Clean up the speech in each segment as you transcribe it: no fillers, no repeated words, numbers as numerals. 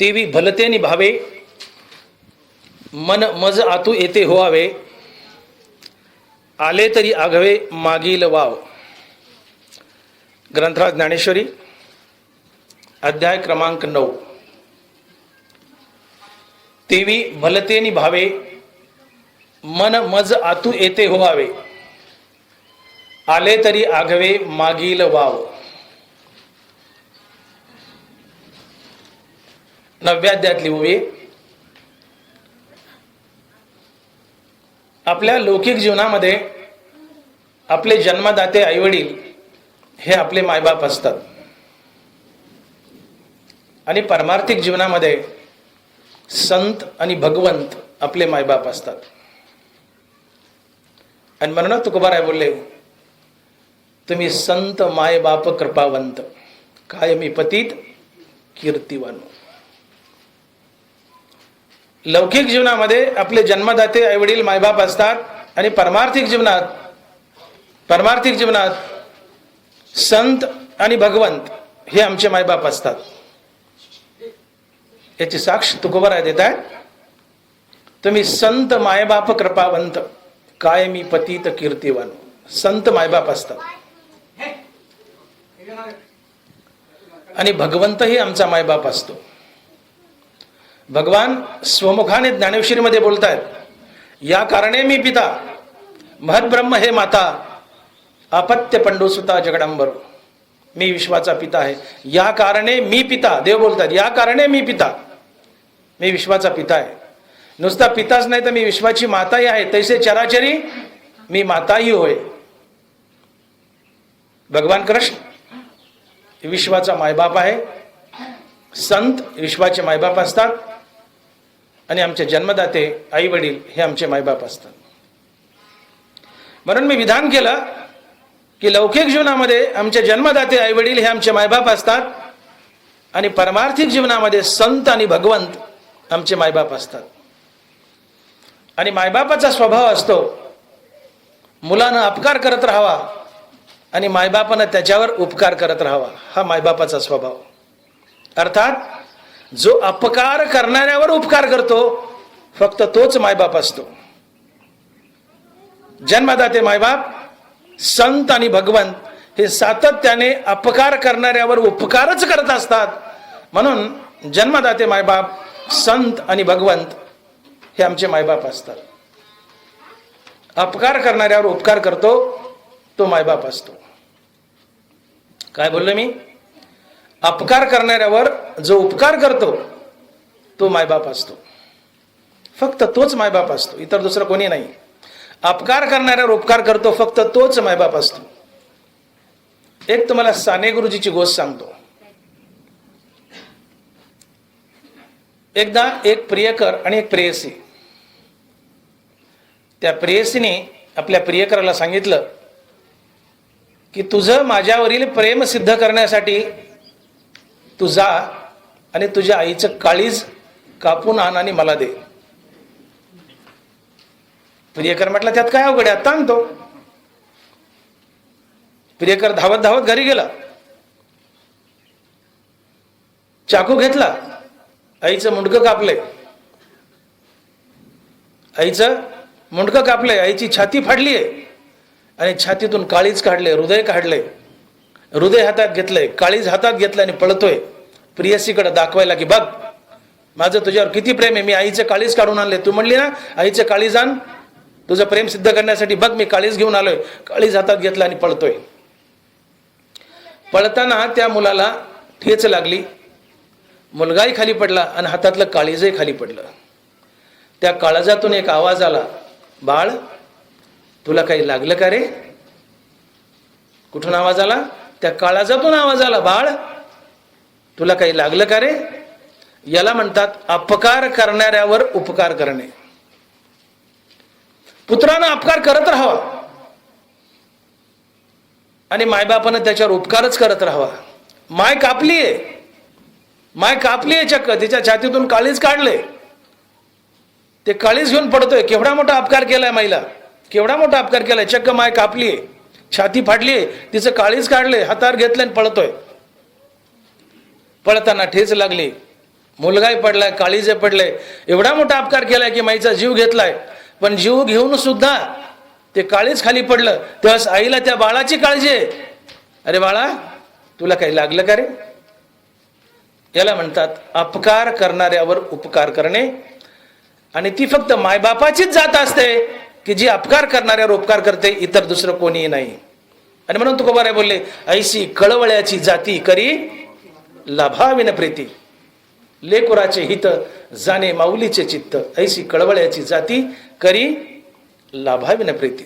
तेवी भलते निभावे, मन मज आतू येते होवावे, आले तरी आघवे मागील वाव. ग्रंथराज ज्ञानेश्वरी अध्याय क्रमांक 9. तेवी भलते निभावे, मन मज आतू येते होवावे, आले तरी आघवे मागील वाव. 9व्या अध्यायातली ओवी. आपल्या लौकिक जीवनामध्ये आपले जन्मदाते आईवडील हे आपले मायबाप असतात आणि पारमार्थिक जीवनामध्ये संत आणि भगवंत आपले मायबाप असतात. आणि म्हणून तुकोबाराय बोलले, तुम्ही संत मायबाप कृपावंत, कायमी पतित कीर्तिवान. लौकिक जीवनामध्ये आपले जन्मदाते आईवडील मायबाप असतात आणि पारमार्थिक जीवनात संत आणि भगवंत हे आमचे मायबाप असतात. याची साक्ष तुकोबाराय देत आहेत. तुम्ही संत मायबाप कृपावंत, कायमी पतित कीर्तिवान. संत मायबाप असतात आणि भगवंतही आमचा मायबाप असतो. भगवान स्वमुखाने ज्ञानेश्वरीमध्ये बोलतायत, या कारणे मी पिता, महद्ब्रह्म हे माता, अपत्य पंडुसुता जगडंबर. मी विश्वाचा पिता आहे. या कारणे मी पिता, देव बोलतात, या कारणे मी पिता, मी विश्वाचा पिता आहे. नुसता पिताच नाही तर मी विश्वाची माताही आहे. तैसे चराचरी मी माताही होय. भगवान कृष्ण विश्वाचा मायबाप आहे. संत विश्वाचे मायबाप असतात आणि आमचे जन्मदाते आई वडील हे आमचे मायबाप असतात. म्हणून मी विधान केलं की लौकिक जीवनामध्ये आमचे जन्मदाते आई वडील हे आमचे मायबाप असतात आणि परमार्थिक जीवनामध्ये संत आणि भगवंत आमचे मायबाप असतात. आणि मायबापाचा स्वभाव असतो मुलानं अपकार करत राहावा आणि मायबापानं त्याच्यावर उपकार करत राहावा. हा मायबापाचा स्वभाव. अर्थात जो अपकार करणाऱ्यावर उपकार करतो फक्त तोच मायबाप असतो. जन्मदाते मायबाप, संत आणि भगवंत हे सातत्याने अपकार करणाऱ्यावर उपकारच करत असतात. म्हणून जन्मदाते मायबाप, संत आणि भगवंत हे आमचे मायबाप असतात. अपकार करणाऱ्यावर उपकार करतो तो मायबाप असतो. काय बोललो मी? अपकार करणाऱ्यावर जो उपकार करतो तो मायबाप असतो. फक्त तोच मायबाप असतो, इतर दुसरं कोणी नाही. अपकार करणाऱ्यावर उपकार करतो फक्त तोच मायबाप असतो. एक तुम्हाला साने गुरुजीची गोष्ट सांगतो. एकदा एक प्रियकर आणि एक प्रेयसी, त्या प्रेयसीने आपल्या प्रियकराला सांगितलं की तुझं माझ्यावरील प्रेम सिद्ध करण्यासाठी तू जा आणि तुझ्या आईचं काळीज कापून आण आणि मला दे. प्रियकर म्हटलं, त्यात काय अवघड आहे, आता आणतो. प्रियकर धावत धावत घरी गेला. चाकू घेतला, आईचं मुंडकं कापलंय. आईचं मुंडकं कापलंय, आईची छाती फाडलीये आणि छातीतून काळीज काढले, हृदय काढले. हृदय हातात घेतलंय, काळीज हातात घेतलंय आणि पळतोय प्रियसीकडे दाखवायला की बघ माझं तुझ्यावर किती प्रेम आहे. मी आईचं काळीज काढून आणले. तू म्हणली ना आईचं काळीज आण, तुझं प्रेम सिद्ध करण्यासाठी बघ मी काळीज घेऊन आलोय. काळीज हातात घेतला आणि पळतोय. पळताना त्या मुलाला ठेच लागली. मुलगाही खाली पडला आणि हातातलं काळीजही खाली पडलं. त्या काळजातून एक आवाज आला, बाळ तुला काही लागलं का रे? कुठून आवाज आला? त्या काळजातून आवाज आला, बाळ तुला काही लागलं का रे? याला म्हणतात अपकार करणाऱ्यावर उपकार करणे. पुत्रानं अपकार करत राहावा आणि मायबापानं त्याच्यावर उपकारच करत राहावा. माय कापलीये चक्क, तिच्या छातीतून काळीज काढले. ते काळीज घेऊन पडतोय. केवढा मोठा अपकार केलाय माईला, केवढा मोठा अपकार केलाय. चक्क माय कापलीये, छाती फाडलीये, तिचं काळीज काढले, हातावर घेतलं आणि पळतोय. पळताना ठेच लागली, मुलगाही पडलाय, काळीजे पडले, एवढा मोठा अपकार केलाय की माईचा जीव घेतलाय. पण जीव घेऊन सुद्धा ते काळीज खाली पडलं तेव्हा आईला त्या बाळाची काळजी आहे. अरे बाळा, तुला काही लागलं का रे? याला म्हणतात अपकार करणाऱ्यावर उपकार करणे. आणि ती फक्त मायबापाचीच जात असते की जी अपकार करणाऱ्यावर उपकार करते, इतर दुसरं कोणीही नाही. आणि म्हणून तुकोबाराय बोलले, ऐशी कळवळ्याची जाती करी लाभाविन प्रीती, लेकुराचे हित जाणे माऊलीचे चित्त, ऐशी कळवळ्याची जाती करी लाभाविन प्रीती.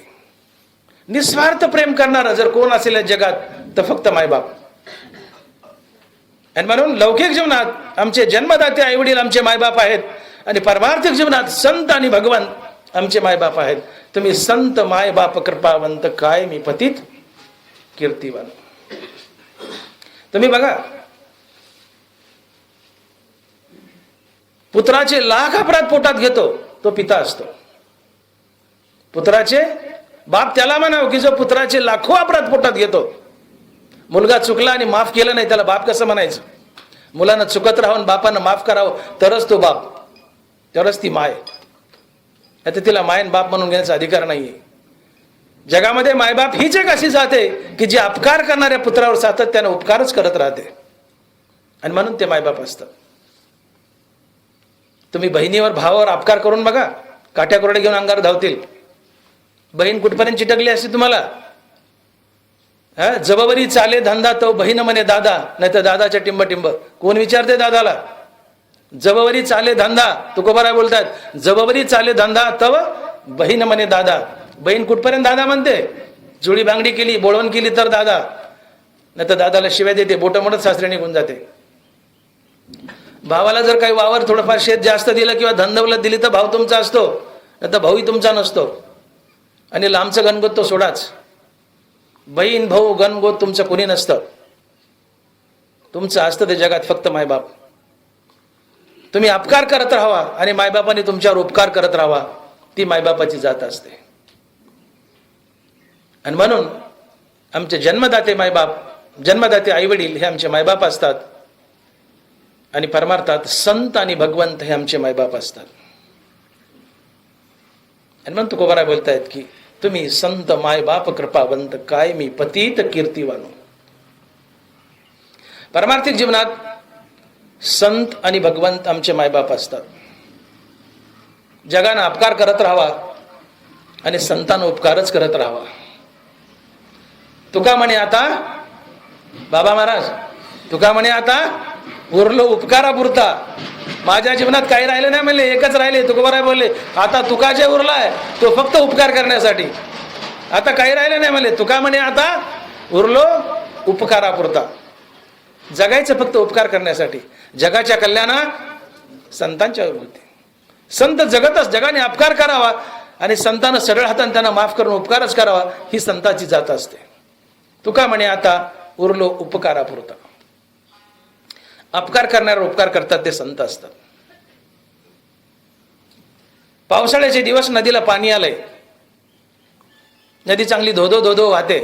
निस्वार्थ प्रेम करणारा जर कोण असेल जगात तर फक्त मायबाप. आणि म्हणून लौकिक जीवनात आमचे जन्मदाते आईवडील आमचे मायबाप आहेत, आणि परमार्थिक जीवनात संत आणि भगवंत आमचे मायबाप आहेत. तुम्ही संत मायबाप कृपावंत, काय मी पतित कीर्तिवान. तुम्ही बघा, पुत्राचे लाख अपराध पोटात घेतो तो पिता असतो. पुत्राचे बाप त्याला म्हणावं की जो पुत्राचे लाखो अपराध पोटात घेतो. मुलगा चुकला आणि माफ केलं नाही त्याला बाप कसं म्हणायचं? मुलानं चुकत राहून बापानं माफ करावं तरच तो बाप, तरच ती माय. आता तिला मायन बाप म्हणून घेण्याचा अधिकार नाहीये. जगामध्ये मायबाप हीच एक अशी जाते की जी अपकार करणाऱ्या पुत्रावर सातत्याने उपकारच करत राहते, आणि म्हणून ते मायबाप असतात. तुम्ही बहिणीवर भावावर अपकार करून बघा, काट्या कोरडे घेऊन अंगावर धावतील. बहीण कुठपर्यंत चिटकली असते तुम्हाला? जबाबरी चाले धंदा तो बहीण म्हणे दादा, नाही तर दादाच्या टिंब टिंब. कोण विचारते दादाला? जबाबरी चाले धंदा, तुकोबाराय बोलतात, जबाबरी चाले धंदा तव बहीण म्हणे दादा. बहीण कुठपर्यंत दादा म्हणते? जुळी बांगडी केली, बोळवण केली तर दादा, नाही तर दादाला शिव्या देते, बोट मोडत सासरे निघून जाते. भावाला जर काही वावर थोडंफार शेत जास्त दिलं किंवा धनदौलत दिली तर भाव तुमचा असतो, नाही तर भाऊही तुमचा नसतो. आणि लांबचं गणगोत तो सोडाच. बहीण भाऊ गणगोत तुमचं कोणी नसतं. तुमचं असतं ते जगात फक्त मायबाप. तुम्ही अपकार करत राहावा आणि मायबापाने तुमच्यावर उपकार करत राहावा, ती मायबापाची जात असते. आणि म्हणून आमचे जन्मदाते मायबाप, जन्मदाते आईवडील हे आमचे मायबाप असतात, आणि परमार्थात संत आणि भगवंत हे आमचे मायबाप असतात. आणि म्हणून तुकोबाराय बोलतायत की तुम्ही संत मायबाप कृपावंत, काय मी पतित कीर्तिवानो. परमार्थिक जीवनात संत आणि भगवंत आमचे मायबाप असतात. जगानं अपकार करत राहावा आणि संतांना उपकारच करत राहावा. तुका म्हणे आता, बाबा महाराज तुका म्हणे आता उरलो उपकारापुरता, माझ्या जीवनात काही राहिले नाही म्हणले, एकच राहिले. तुकोबाराय बोलले, आता तुका जे उरलाय तो फक्त उपकार करण्यासाठी, आता काही राहिले नाही म्हणले. तुका म्हणे आता उरलो उपकारापुरता, जगायचं फक्त उपकार करण्यासाठी. जगाच्या कल्याणात संतांच्या होते. संत जगतच जगाने अपकार करावा आणि संतांना सरळ हाताने त्यांना माफ करून उपकारच करावा, ही संतांची जात असते. तुका म्हणे आता उरलो उपकारापुरता. अपकार करणारे उपकार करतात ते संत असतात. पावसाळ्याचे दिवस, नदीला पाणी आलंय, नदी चांगली धोधो धोधो वाहते,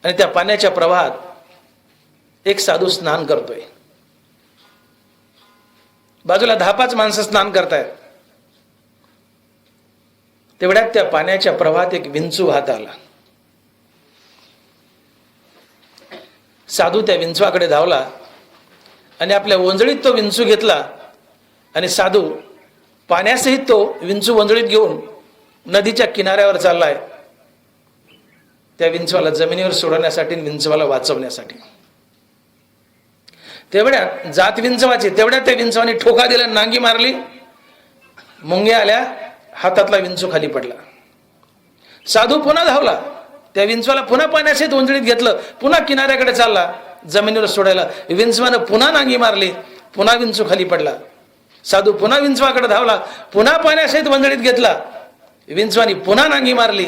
आणि त्या पाण्याच्या प्रवाहात एक साधू स्नान करतोय. बाजूला 10-5 माणसं स्नान करतायत. तेवढ्यात त्या पाण्याच्या प्रवाहात एक विंचू वाहत आला. साधू त्या विंचवाकडे धावला आणि आपल्या ओंजळीत तो विंचू घेतला, आणि साधू पाण्यासहित तो विंचू ओंजळीत घेऊन नदीच्या किनाऱ्यावर चाललाय, त्या विंचवाला जमिनीवर सोडवण्यासाठी, विंचवाला वाचवण्यासाठी. तेवढ्यात जात विंचवाची, तेवढ्यात त्या विंचवाने ठोका दिला, नांगी मारली, मुंग्या आल्या, हातातला विंचू खाली पडला. साधू पुन्हा धावला, त्या विंचवाला पुन्हा पाण्यासहित ओंजळीत घेतलं, पुन्हा किनाऱ्याकडे चालला जमिनीवर सोडायला. विंचवानं पुन्हा नांगी मारली, पुन्हा विंचू खाली पडला. साधू पुन्हा विंचवाकडे धावला, पुन्हा पाण्यासहित ओंजळीत घेतला, विंचवानी पुन्हा नांगी मारली.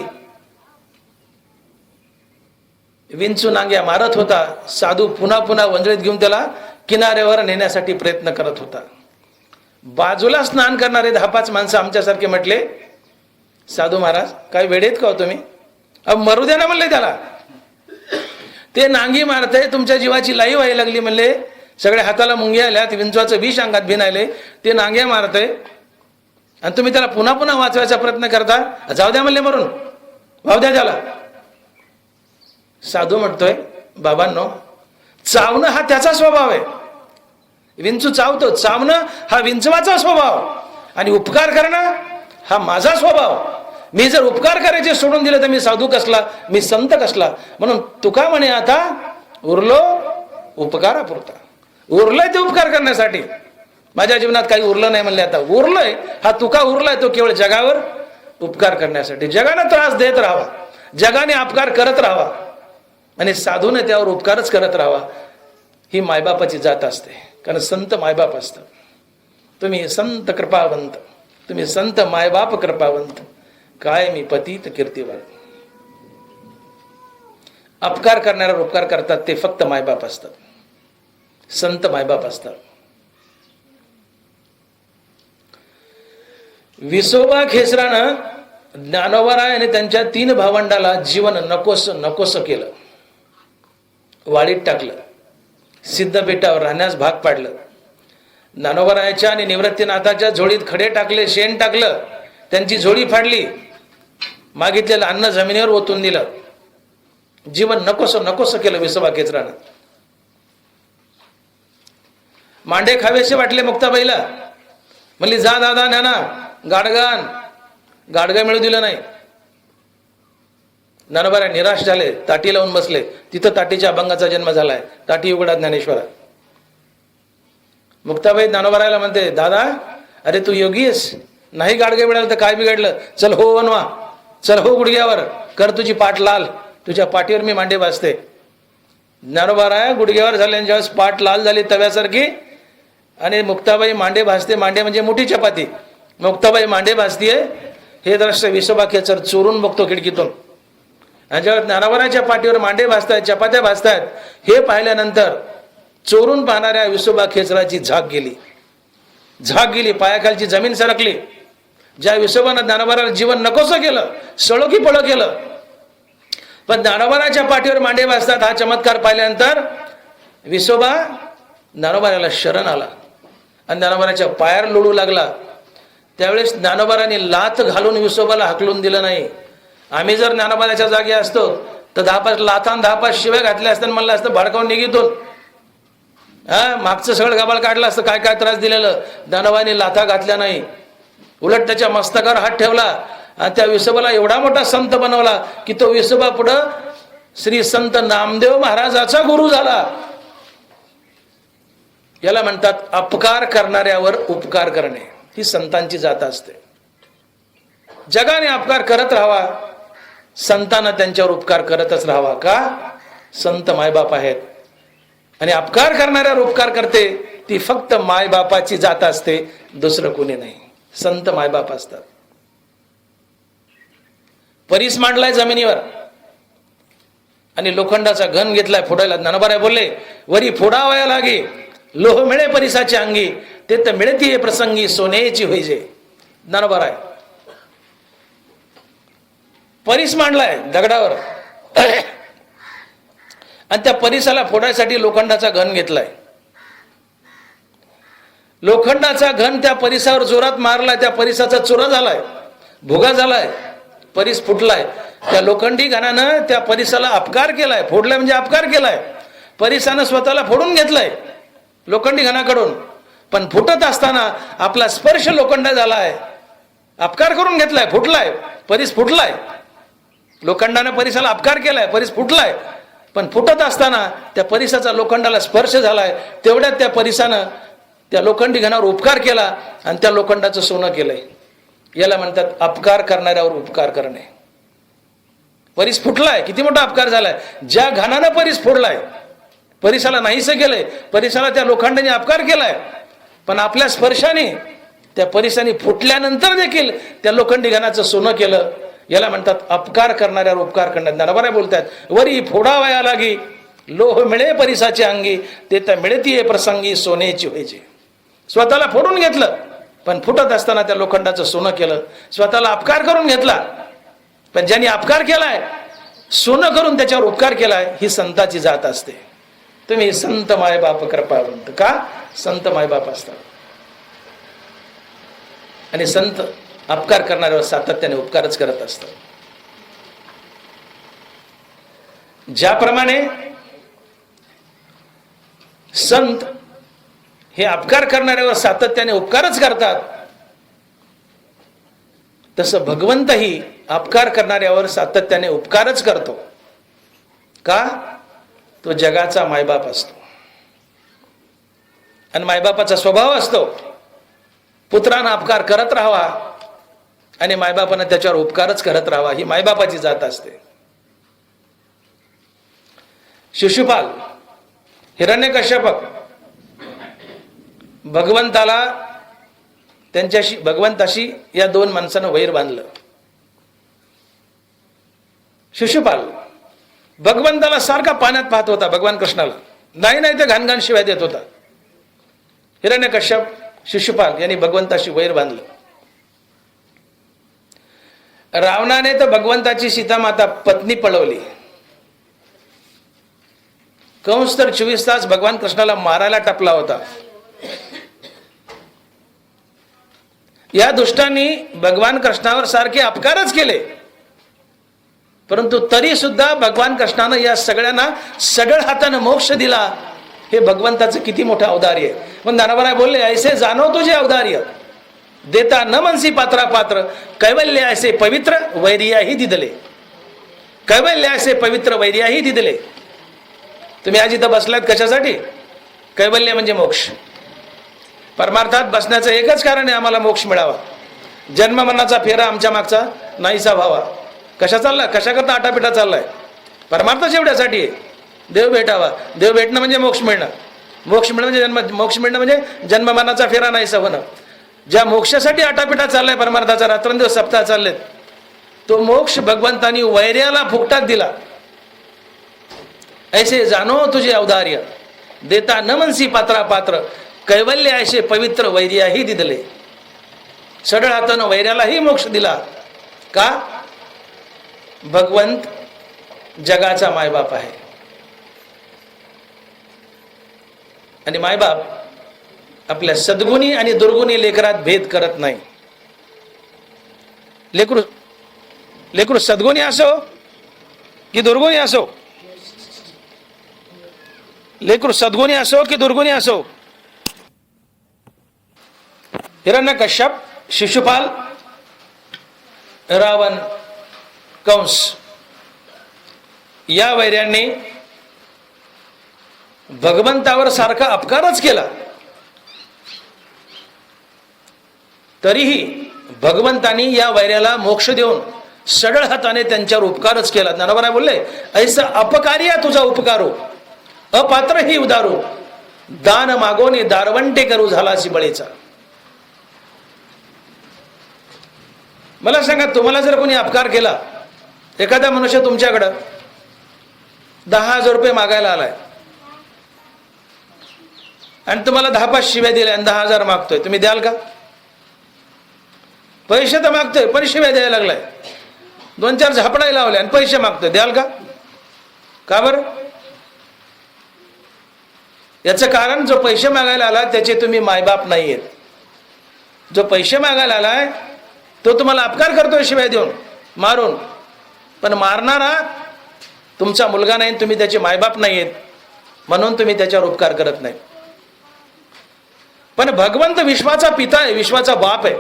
विंचू नांग्या मारत होता, साधू पुन्हा पुन्हा ओंजळीत घेऊन त्याला किनाऱ्यावर नेण्यासाठी प्रयत्न करत होता. बाजूला स्नान करणारे 10-5 माणसं आमच्यासारखे म्हटले, साधू महाराज काय वेडेत का हो तुम्ही? अब मरू द्या ना म्हणले त्याला, ते नांगी मारतय, तुमच्या जीवाची लाई व्हायला लागली म्हणले. सगळ्या हाताला मुंग्या आल्या, ते विंचवाचं विष अंगात भिनायले, ते नांग्या मारतंय आणि तुम्ही त्याला पुन्हा पुन्हा वाचवायचा प्रयत्न करता. जाऊ द्या म्हणले मरून, वाहू द्या त्याला. साधू म्हणतोय बाबांनो, चावणं हा त्याचा स्वभाव आहे. विंचू चावतो, चावणं हा विंचवाचा स्वभाव आणि उपकार करणं हा माझा स्वभाव. मी जर उपकार करायचे सोडून दिले तर मी साधू कसला, मी संत कसला. म्हणून तुका म्हणे आता उरलो उपकारापुरता. उरलंय ते उपकार करण्यासाठी. माझ्या जीवनात काही उरलं नाही म्हणले, आता उरलंय हा तुका उरलाय तो केवळ जगावर उपकार करण्यासाठी. जगाने त्रास देत राहावा, जगाने अपकार करत राहावा आणि साधूने त्यावर उपकारच करत राहावा. ही मायबापाची जात असते. कारण संत मायबाप असतात. तुम्ही संत कृपावंत, तुम्ही संत मायबाप कृपावंत, काय मी पतित कीर्तिवान. अपकार करणाऱ्यावर उपकार करतात ते फक्त मायबाप असतात, संत मायबाप असतात. विसोबा खेचरानं ज्ञानोबाराय आणि त्यांच्या 3 भावंडाला जीवन नकोस नकोस केलं, वाळीत टाकलं, सिद्धपीठावर राहण्यास भाग पाडलं. ज्ञानोबारायाच्या आणि निवृत्तीनाथाच्या झोळीत खडे टाकले, शेण टाकलं, त्यांची झोळी फाडली, मागितलेलं अन्न जमिनीवर ओतून दिलं. जीवन नकोस नकोस केलं विसोबा खेचरानं. मांडे खावेसे वाटले मुक्ताबाईला, म्हणली जा दादा नाना गाडगान. गाडगा मिळू दिलं नाही. ज्ञानोबा निराश झाले, ताटी लावून बसले. तिथं ताटीच्या अभंगाचा जन्म झालाय. ताटी उघडा ज्ञानेश्वरा. मुक्ताबाई ज्ञानोबारायला म्हणते, दादा अरे तू योगी आहेस, नाही गाडगे मिळालं तर काय बिघडलं, चल हो वनवा, चल हो गुडघ्यावर, कर तुझी पाठ लाल, तुझ्या पाठीवर मी मांडे भाजते. ज्ञानोबाराय गुडघ्यावर झाल्याच्या वेळेस पाठ लाल झाली तव्यासारखी आणि मुक्ताबाई मांडे भाजते. मांडे म्हणजे मोठी चपाती. मुक्ताबाई मांडे भाजतीये. हे दृश्य विसोबा खेचर चोरून बघतो खिडकीतून. आणि जेव्हा ज्ञानोबाराच्या पाठीवर मांडे भाजतायत, चपात्या भाजतायत, हे पाहिल्यानंतर चोरून पाहणाऱ्या विसोबा खेचराची झाक गेली. झाक गेली, पायाखालची जमीन सरकली. ज्या विसोबानं ज्ञानोबाराला जीवन नकोसं केलं, सळो की पळो केलं, पण ज्ञानोबाराच्या पाठीवर मांडे भाजतात हा चमत्कार पाहिल्यानंतर विसोबा ज्ञानोबाराला शरण आला आणि ज्ञानोबाराच्या पायावर लोळू लागला. त्यावेळेस ज्ञानोबाराने लाथ घालून विसोबाला हाकलून दिलं नाही. आम्ही जर ज्ञानोबाराच्या जागी असतो तर 10-5 लाथान 10-5 शिव्या घातल्या असत्या, म्हणलं असतं भडकावून निघितून. मागचं सगळं गाबाळ काढलं असतं, काय काय त्रास दिलेलं. ज्ञानोबाने लाथा घातल्या नाही, उलट त्याच्या मस्तकावर हात ठेवला आणि त्या विसोबाला एवढा मोठा संत बनवला की तो विसोबा पुढं श्री संत नामदेव महाराजाचा गुरु झाला. याला म्हणतात अपकार करणाऱ्यावर उपकार करणे. ही संतांची जात असते. जगाने अपकार करत राहावा, संतांना त्यांच्यावर उपकार करतच राहावा. का? संत मायबाप आहेत आणि अपकार करणाऱ्यावर उपकार करते ती फक्त मायबापाची जात असते, दुसरं कोणी नाही. संत मायबाप असतात. परीस मांडलाय जमिनीवर आणि लोखंडाचा घन घेतलाय फोडायला. ज्ञानोबाराय बोलले, वरी फोडावया लागे, लोह मिळे परिसाचे अंगी, ते तर मिळती प्रसंगी सोन्याची होईजे. ज्ञानोबाराय परीस मांडलाय दगडावर आणि त्या परिसाला फोडायसाठी लोखंडाचा घन घेतलाय. लोखंडाचा घन त्या परिसावर जोरात मारलाय, त्या परिसाचा चुरा झालाय, भुगा झालाय, परिस फुटलाय. त्या लोखंडी घनानं त्या परिसाला अपकार केलाय. फोडलाय म्हणजे अपकार केलाय. परिसानं स्वतःला फोडून घेतलाय लोखंडी घनाकडून, पण फुटत असताना आपला स्पर्श लोखंड झालाय, अपकार करून घेतलाय, फुटलाय, परिस फुटलाय. लोखंडाने परिसाला अपकार केलाय, परिस फुटलाय, पण फुटत असताना त्या परिसाचा लोखंडाला स्पर्श झालाय. तेवढ्यात त्या परिसानं त्या लोखंडी घनावर उपकार केला आणि त्या लोखंडाचं सोनं केलंय. याला म्हणतात अपकार करणाऱ्यावर उपकार करणे. परिस फुटलाय, किती मोठा अपकार झालाय. ज्या घनानं परिस फोडलाय, परिसाला नाहीसं केलंय, परिसाला त्या लोखंडाने अपकार केलाय, पण आपल्या स्पर्शाने त्या परिसाने फुटल्यानंतर देखील त्या लोखंडी घनाचं सोनं केलं. याला म्हणतात अपकार करणाऱ्यावर उपकार करण्यात. ज्ञानोबाराय बोलतात, वरी फोडावया लागी, लोह मिळे परिसाचे अंगी, ते तर मिळतीये प्रसंगी सोन्याची व्हायचे. स्वतःला फोडून घेतलं, पण फुटत असताना त्या लोखंडाचं सोनं केलं. स्वतःला अपकार करून घेतला, पण ज्यांनी अपकार केलाय, सोनं करून त्याच्यावर उपकार केलाय, ही संताची जात असते. तुम्ही संत मायबाप कृपावंत. का? संत मायबाप असतात आणि संत अपकार करणाऱ्यावर सातत्याने उपकारच करत असतात. ज्याप्रमाणे संत हे अपकार करणाऱ्यावर सातत्याने उपकारच करतात, तसं भगवंतही अपकार करणाऱ्यावर सातत्याने उपकारच करतो. का? तो जगाचा मायबाप असतो आणि मायबापाचा स्वभाव असतो पुत्रांना अपकार करत राहावा आणि मायबापानं त्याच्यावर उपकारच करत राहावा. ही मायबापाची जात असते. शिशुपाल, हिरण्यकश्यप भगवंताशी या दोन माणसानं वैर बांधलं. शिशुपाल भगवंताला सारखा पाण्यात पाहत होता, भगवान कृष्णाला नाही ते घाणघाण शिवाय देत होता. हिरण्यकश्यप शिशुपाल यांनी भगवंताशी वैर बांधलं. रावणाने तर भगवंताची सीतामाता पत्नी पळवली. कंस तर 24 तास भगवान कृष्णाला मारायला टपला होता. या दुष्टांनी भगवान कृष्णावर सारखे अपकारच केले, परंतु तरी सुद्धा भगवान कृष्णानं या सगळ्यांना सढळ हाताने मोक्ष दिला. हे भगवंताचं किती मोठं औदार्य आहे. पण दानवराय बोलले, ऐसे जाणव तुझे औदार्य, देता न मनसी पात्रा पात्र, कैवल्य ऐसे पवित्र वैरियाही दिदले. कैवल्य ऐसे पवित्र वैरियाही दिदले. तुम्ही आज इथं बसलात कशासाठी? कैवल्य म्हणजे मोक्ष. परमार्थात बसण्याचं एकच कारण आहे, आम्हाला मोक्ष मिळावा. जन्म मरणाचा फेरा आमच्या मागचा नाहीसा व्हावा. कशा चाललाय? कशा करता आटापिटा चाललाय? परमार्थच एवढ्यासाठी आहे, देव भेटावा. देव भेटणं म्हणजे मोक्ष मिळणं. मोक्ष मिळणं म्हणजे जन्म मरणाचा फेरा नाहीसा होणं. ज्या मोक्षासाठी आटापिटा चाललाय परमार्थाचा, रात्रंदिवस सप्ताह चाललेत, तो मोक्ष भगवंतानी वैर्याला फुकटात दिला. ऐसे जानो तुझे औदार्य, देता न मनसी पात्रा पात्र, कैवल्य ऐसे पवित्र वैर्याही दिदले. सढळ हातानं वैर्यालाही मोक्ष दिला. का? भगवंत जगाचा मायबाप आहे आणि मायबाप आपल्या सद्गुणी आणि दुर्गुणी लेकरात भेद करत नाही. लेकरू सद्गुणी असो की दुर्गुणी असो, लेकरू सद्गुणी असो की दुर्गुणी असो, हिरण्यकश्यप, शिशुपाल, रावण, कंस या वैर्यांनी भगवंतावर सारखा अपकारच केला, तरीही भगवंतानी या वैर्याला मोक्ष देऊन सडळ हाताने त्यांच्यावर उपकारच केला. ज्ञानोबा बोलले, ऐसा अपकार्या तुझा उपकारो, अपात्र ही उदारू, दान मागोने दारवंटे करू झालासी बळीचा. मला सांगा, तुम्हाला जर कोणी अपकार केला, एखादा मनुष्य तुमच्याकडं 10,000 रुपये मागायला आलाय आणि तुम्हाला 10-5 शिव्या दिल्या आणि 10,000 मागतोय, तुम्ही द्याल का? पैसे तर मागतोय पण शिव्या द्यायला लागलाय, 2-4 झापडाई लावले आणि पैसे मागतोय, द्याल का? का बरं? याचं कारण, जो पैसे मागायला आला त्याचे तुम्ही मायबाप नाहीयेत. जो पैसे मागायला आलाय तो तुम्हाला अपकार करतोय शिवाय देऊन, मारून, पण मारणारा तुमचा मुलगा नाही, तुम्ही त्याचे मायबाप नाहीयेत, म्हणून तुम्ही त्याच्यावर उपकार करत नाही. पण भगवंत विश्वाचा पिता आहे, विश्वाचा बाप आहे,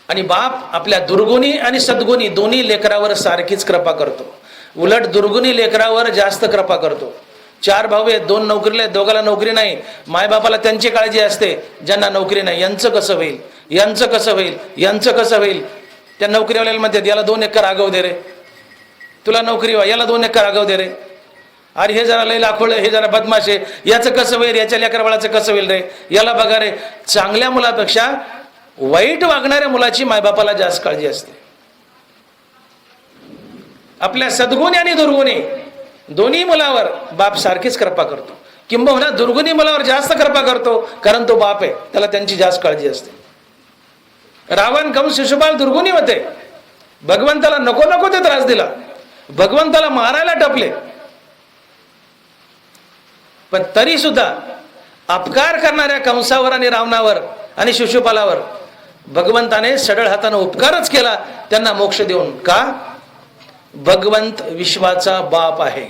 आणि बाप आपल्या दुर्गुणी आणि सद्गुणी दोन्ही लेकरावर सारखीच कृपा करतो. उलट दुर्गुणी लेकरावर जास्त कृपा करतो. 4 भाऊ आहेत, 2 नोकरीला आहेत, दोघाला नोकरी नाही. मायबापाला त्यांची काळजी असते, ज्यांना नोकरी नाही. यांचं कसं होईल, यांचं कसं होईल, यांचं कसं होईल. त्या नोकरीवाल्याला म्हणतात, याला 2 एकर आगाव दे रे, तुला नोकरी व्हा, याला 2 एकर आगाव दे रे. अरे हे जरा लय लाखोळ, हे जरा बदमाश आहे, याचं कसं होईल, याच्या लेकरबाळाचं कसं होईल रे, याला बघा रे. चांगल्या मुलापेक्षा वाईट वागणाऱ्या मुलाची मायबापाला जास्त काळजी असते. आपल्या सद्गुणी आणि दुर्गुणी दोन्ही मुलावर बाप सारखीच कृपा करतो. किंबहुना दुर्गुणी मुलावर जास्त कृपा करतो, कारण तो बाप आहे, त्याला त्यांची जास्त काळजी असते. रावण, कंस, शिशुपाल दुर्गुणी होते, भगवंताला नको ते त्रास दिला, भगवंताला मारायला टपले, पण तरी सुद्धा अपकार करणाऱ्या कंसावर आणि रावणावर आणि शिशुपालावर भगवंताने सडळ हाताने उपकारच केला, त्यांना मोक्ष देऊन. का? भगवंत विश्वाचा बाप आहे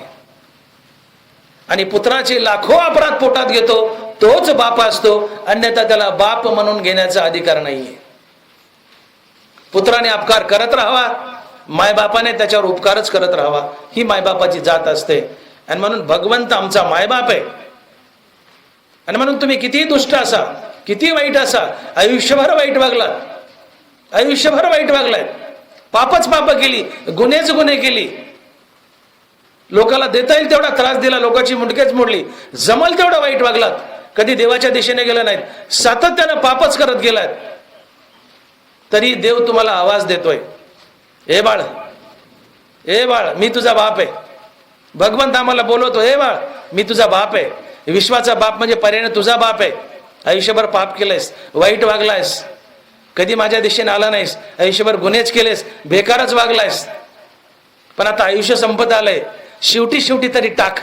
आणि पुत्राचे लाखो अपराध पोटात घेतो तोच बाप असतो, अन्यथा त्याला बाप म्हणून घेण्याचा अधिकार नाहीये. पुत्राने अपकार करत राहावा, मायबापाने त्याच्यावर उपकारच करत राहावा, ही मायबापाची जात असते. आणि म्हणून भगवंत आमचा मायबाप आहे. आणि म्हणून तुम्ही किती दुष्ट असा, किती वाईट असा, आयुष्यभर वाईट वागलात, आयुष्यभर वाईट वागलात, पापच पाप केली, गुन्हेच गुन्हे केली, लोकाला देता येईल तेवढा त्रास दिला, लोकांची मुंडकेच मोडली, जमल तेवढा वाईट वागलात, कधी देवाच्या दिशेने गेला नाहीत, सातत्यानं पापच करत गेलात, तरी देव तुम्हाला आवाज देतोय, ए बाळ, ए बाळ, मी तुझा बाप आहे. भगवंत आम्हाला बोलवतो, ए बाळ, मी तुझा बाप आहे. विश्वाचा बाप म्हणजे पर्यायाने तुझा बाप आहे. आयुष्यभर पाप केलंयस, वाईट वागलायस, कधी माझ्या दिशेने आला नाहीस, आयुष्यभर गुन्हेच केलेस, बेकारच वागलायस, पण आता आयुष्य संपत आलंय, शेवटी तरी टाक,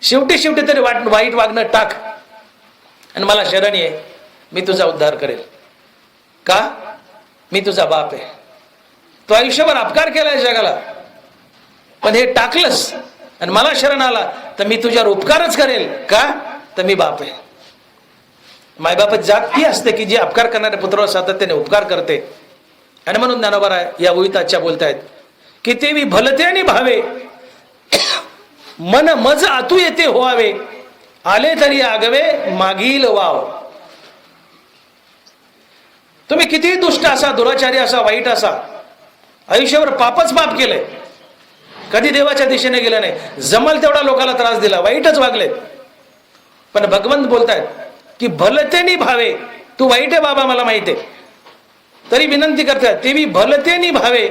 शेवटी तरी वाईट वागणं टाक आणि मला शरण ये, मी तुझा उद्धार करेल. का? मी तुझा बाप आहे. तो आयुष्यभर अपकार केलाय जगाला, पण हे टाकलंस आणि मला शरण आला तर मी तुझ्यावर उपकारच करेल. का? तर मी बाप आहे. मायबापाची जात ती असते की जी अपकार करणाऱ्या पुत्रावर सातत्याने उपकार करते. आणि म्हणून ज्ञानोबा या ओळीत आजच्या बोलतायत की तेवी भलत्याने भावे, मन मज आतू येते होवावे, आले तरी आगवे मागील वाव. तुम्ही किती दुष्ट असा, दुराचारी असा, वाईट असा, आयुष्यावर पापच पाप केलंय, कधी देवाच्या दिशेने गेलं नाही, जमल तेवढा लोकांना त्रास दिला, वाईटच वागले, पण भगवंत बोलतायत की भलतेनी भावे, तू वाईट आहे बाबा मला माहिती आहे, तरी विनंती करतात तेवी भलतेनी भावे,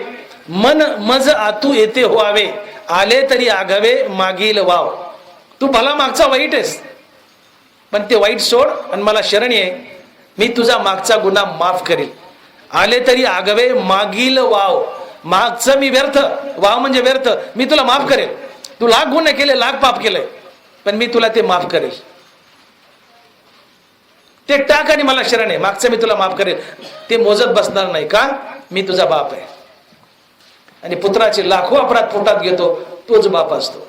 मन मज आतू येते होवावे, आले तरी आगावे मागील वाव. तू भला मागचा वाईट आहेस, पण ते वाईट सोड आणि मला शरण ये, मी तुझा मागचा गुन्हा माफ करेल. आले तरी आगवे मागील वाव, मागचं मी व्यर्थ, वाव म्हणजे व्यर्थ, मी तुला माफ करेल. तू लाख गुन्हे केले, लाख पाप केले, पण मी तुला ते माफ करेल. ते टाक आणि मला शरण आहे, मागचं मी तुला माफ करेल. ते मोजत बसणार नाही. का? मी तुझा बाप आहे. आणि पुत्राचे लाखो अपराध पोटात घेतो तोच बाप असतो.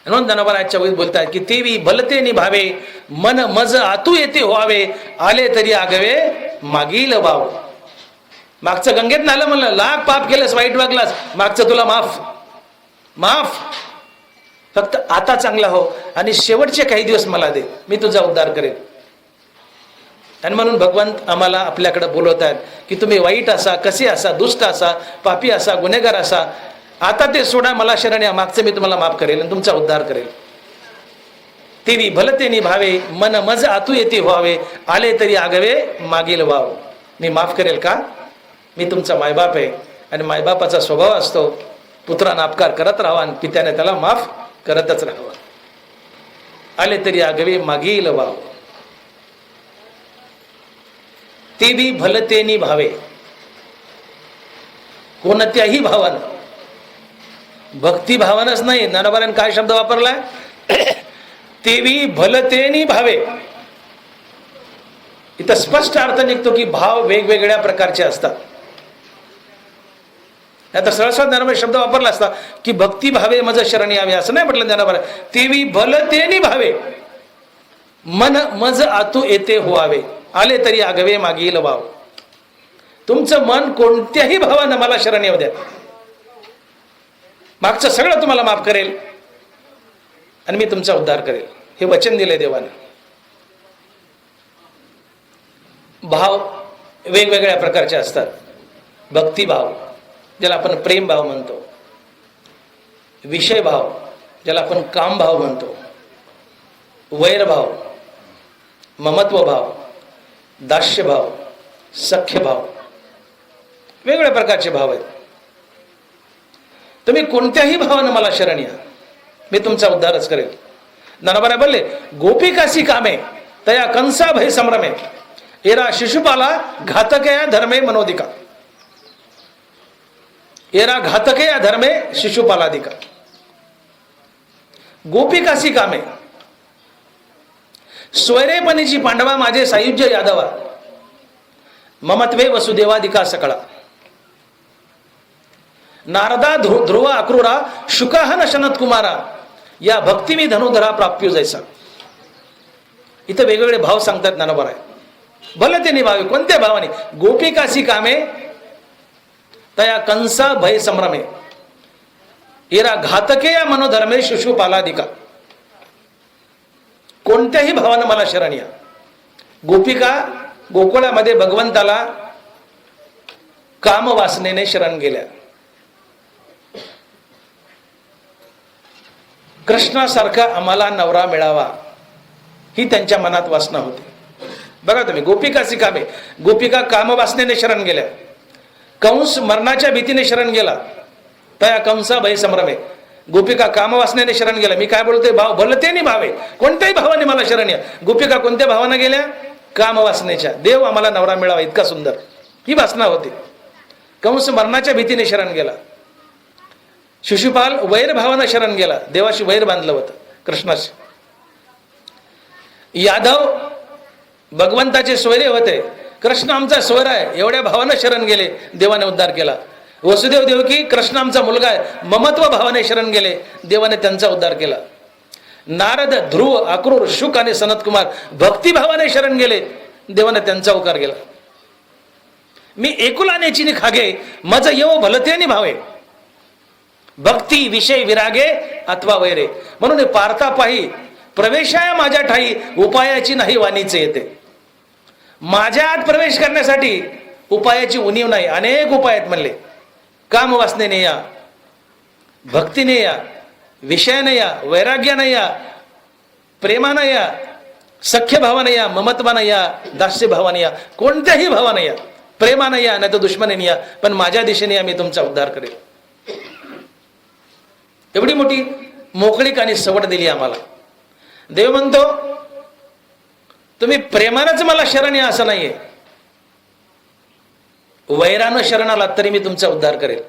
म्हणून ज्ञानोबाच्या वहीत बोलतात की तेवी भलते निभावे, मन मज आतू येते व्हावे, आले तरी आगवे मागील वाव. मागचं गंगेत नालं म्हणलं, लाख पाप केलंस, वाईट वागलास, मागचं तुला माफ, माफ, फक्त आता चांगला हो आणि शेवटचे काही दिवस मला दे, मी तुझा उद्धार करेन. आणि म्हणून भगवंत आम्हाला आपल्याकडे बोलवत आहेत की तुम्ही वाईट असा, कसे असा, दुष्ट असा, पापी असा, गुन्हेगार असा, आता ते सोडा, मला शरण या, मागचं मी तुम्हाला माफ करेल आणि तुमचा उद्धार करेल. तेवी भलतेनी भावे, मन मज आतू येते व्हावे, आले तरी आगवे मागील वाव. मी माफ करेल. का? मी तुमचा मायबाप आहे. आणि मायबापाचा स्वभाव असतो पुत्रांना अपकार करत राहावा आणि पित्याने त्याला माफ करतच राहावं. आले तरी आगवे मागील वाव. तेवी भलतेनी भावे, कोणत्याही भावानं, भक्ती भावानच नाही, ज्ञानोबाने काय शब्द वापरलाय? तेवी भलतेनी भावे. इथं स्पष्ट अर्थ निघतो की भाव वेगवेगळ्या प्रकारचे असतात. आता सरस्वत ज्ञानोबाने शब्द वापरला असता की भक्ती भावे मज शरण यावे, असं नाही म्हटलं ज्ञानोबाने. तेवी भलतेनी भावे, मन मज आतू येते होवावे, आले तरी आगवे मागील वाव. तुमचं मन कोणत्याही भावानं मला शरण येऊ द्या, मागचं सगळं तुम्हाला माफ करेल आणि मी तुमचा उद्धार करेल. हे वचन दिले देवाने. भाव वेगवेगळ्या प्रकारचे असतात. भक्तिभाव, ज्याला आपण प्रेम भाव म्हणतो, विषय भाव, ज्याला आपण काम भाव म्हणतो, वैरभाव, ममत्व भाव, दास्य भाव, सख्य भाव, वेगवेगळ्या प्रकारचे भाव आहेत. तुम्ही कोणत्याही भावानं मला शरण या, मी तुमचा उद्धारच करेल. ज्ञानोबा बोलले, गोपिकासी कामे तया कंसा भय संभ्रमे, एरा शिशुपाला घातकया धर्मे मनोदिका. एरा घातकया धर्मे शिशुपालादिका. गोपिकासी कामे, सोयरेपणीची पांडवा माझे सायुज्य यादवा, ममत्वे वसुदेवादिका सकळा. नारदा ध्रुव अक्रूरा शुकाहन शनत कुमारा, या भक्ती मी धनुधरा प्राप्यो जैसा. इथं वेगवेगळे भाव सांगतात ज्ञानोबा आहे. भले ते निभावे, कोणत्या भावाने? गोपिकासी कामे तया कंसा भय संभ्रमे, इरा घातके या मनोधर्मे शिशुपालादिका. कोणत्याही भावानं मला शरण या. गोपिका गोकुळामध्ये भगवंताला कामवासनेने शरण गेल्या. कृष्णासारखा आम्हाला नवरा मिळावा ही त्यांच्या मनात वासना होती. बघा तुम्ही, गोपिकासी कामे, गोपिका कामवासनेने शरण गेल्या. कंस मरणाच्या भीतीने शरण गेला, तया कंसा भय संभ्रमे. गोपिका कामवासनेने शरण गेला. मी काय बोलतोय? भाव भलते निभावे, कोणत्याही भावाने मला शरण या. गोपिका कोणत्या भावाने गेल्या? कामवासनेच्या. देव आम्हाला नवरा मिळावा इतका सुंदर, ही वासना होती. कंस मरणाच्या भीतीने शरण गेला. शिशुपाल वैर भावानं शरण गेला, देवाशी वैर बांधलं होतं कृष्णाशी. यादव भगवंताचे सोयरे होते, कृष्ण आमचा सोयरा आहे एवढ्या भावानं शरण गेले, देवाने उद्धार केला. वसुदेव देवकी कृष्ण आमचा मुलगा आहे ममत्व भावाने शरण गेले, देवाने त्यांचा उद्धार केला. नारद ध्रुव अक्रूर शुक आणि सनत कुमार भक्तिभावाने शरण गेले, देवाने त्यांचा उद्धार केला. मी एकुलानेची नि खागे मज येव भलते निभावे, भक्ती विषय विरागे अथवा वैरे. म्हणून पार्था पाही प्रवेशाया माझ्या ठाई, उपायाची नाही वाणीचे येते. माझ्या आत प्रवेश करण्यासाठी उपायाची उणीव नाही, अनेक उपाय आहेत म्हणले. कामवासनेने या, भक्तीने या, विषयाने या, वैराग्याने या, प्रेमाने या, सख्य भावाने या, ममत्वाने या, दास्य भावाने या, कोणत्याही भावाने या. प्रेमाने या नाही तर दुश्मनीने या, पण माझ्या दिशेने या, मी तुमचा उद्धार करेल. एवढी मोठी मोकळीक आणि सवड दिली आम्हाला. देव म्हणतो तुम्ही प्रेमानंच मला शरण या असं नाहीये, वैरानं शरण आलात तरी मी तुमचा उद्धार करेल.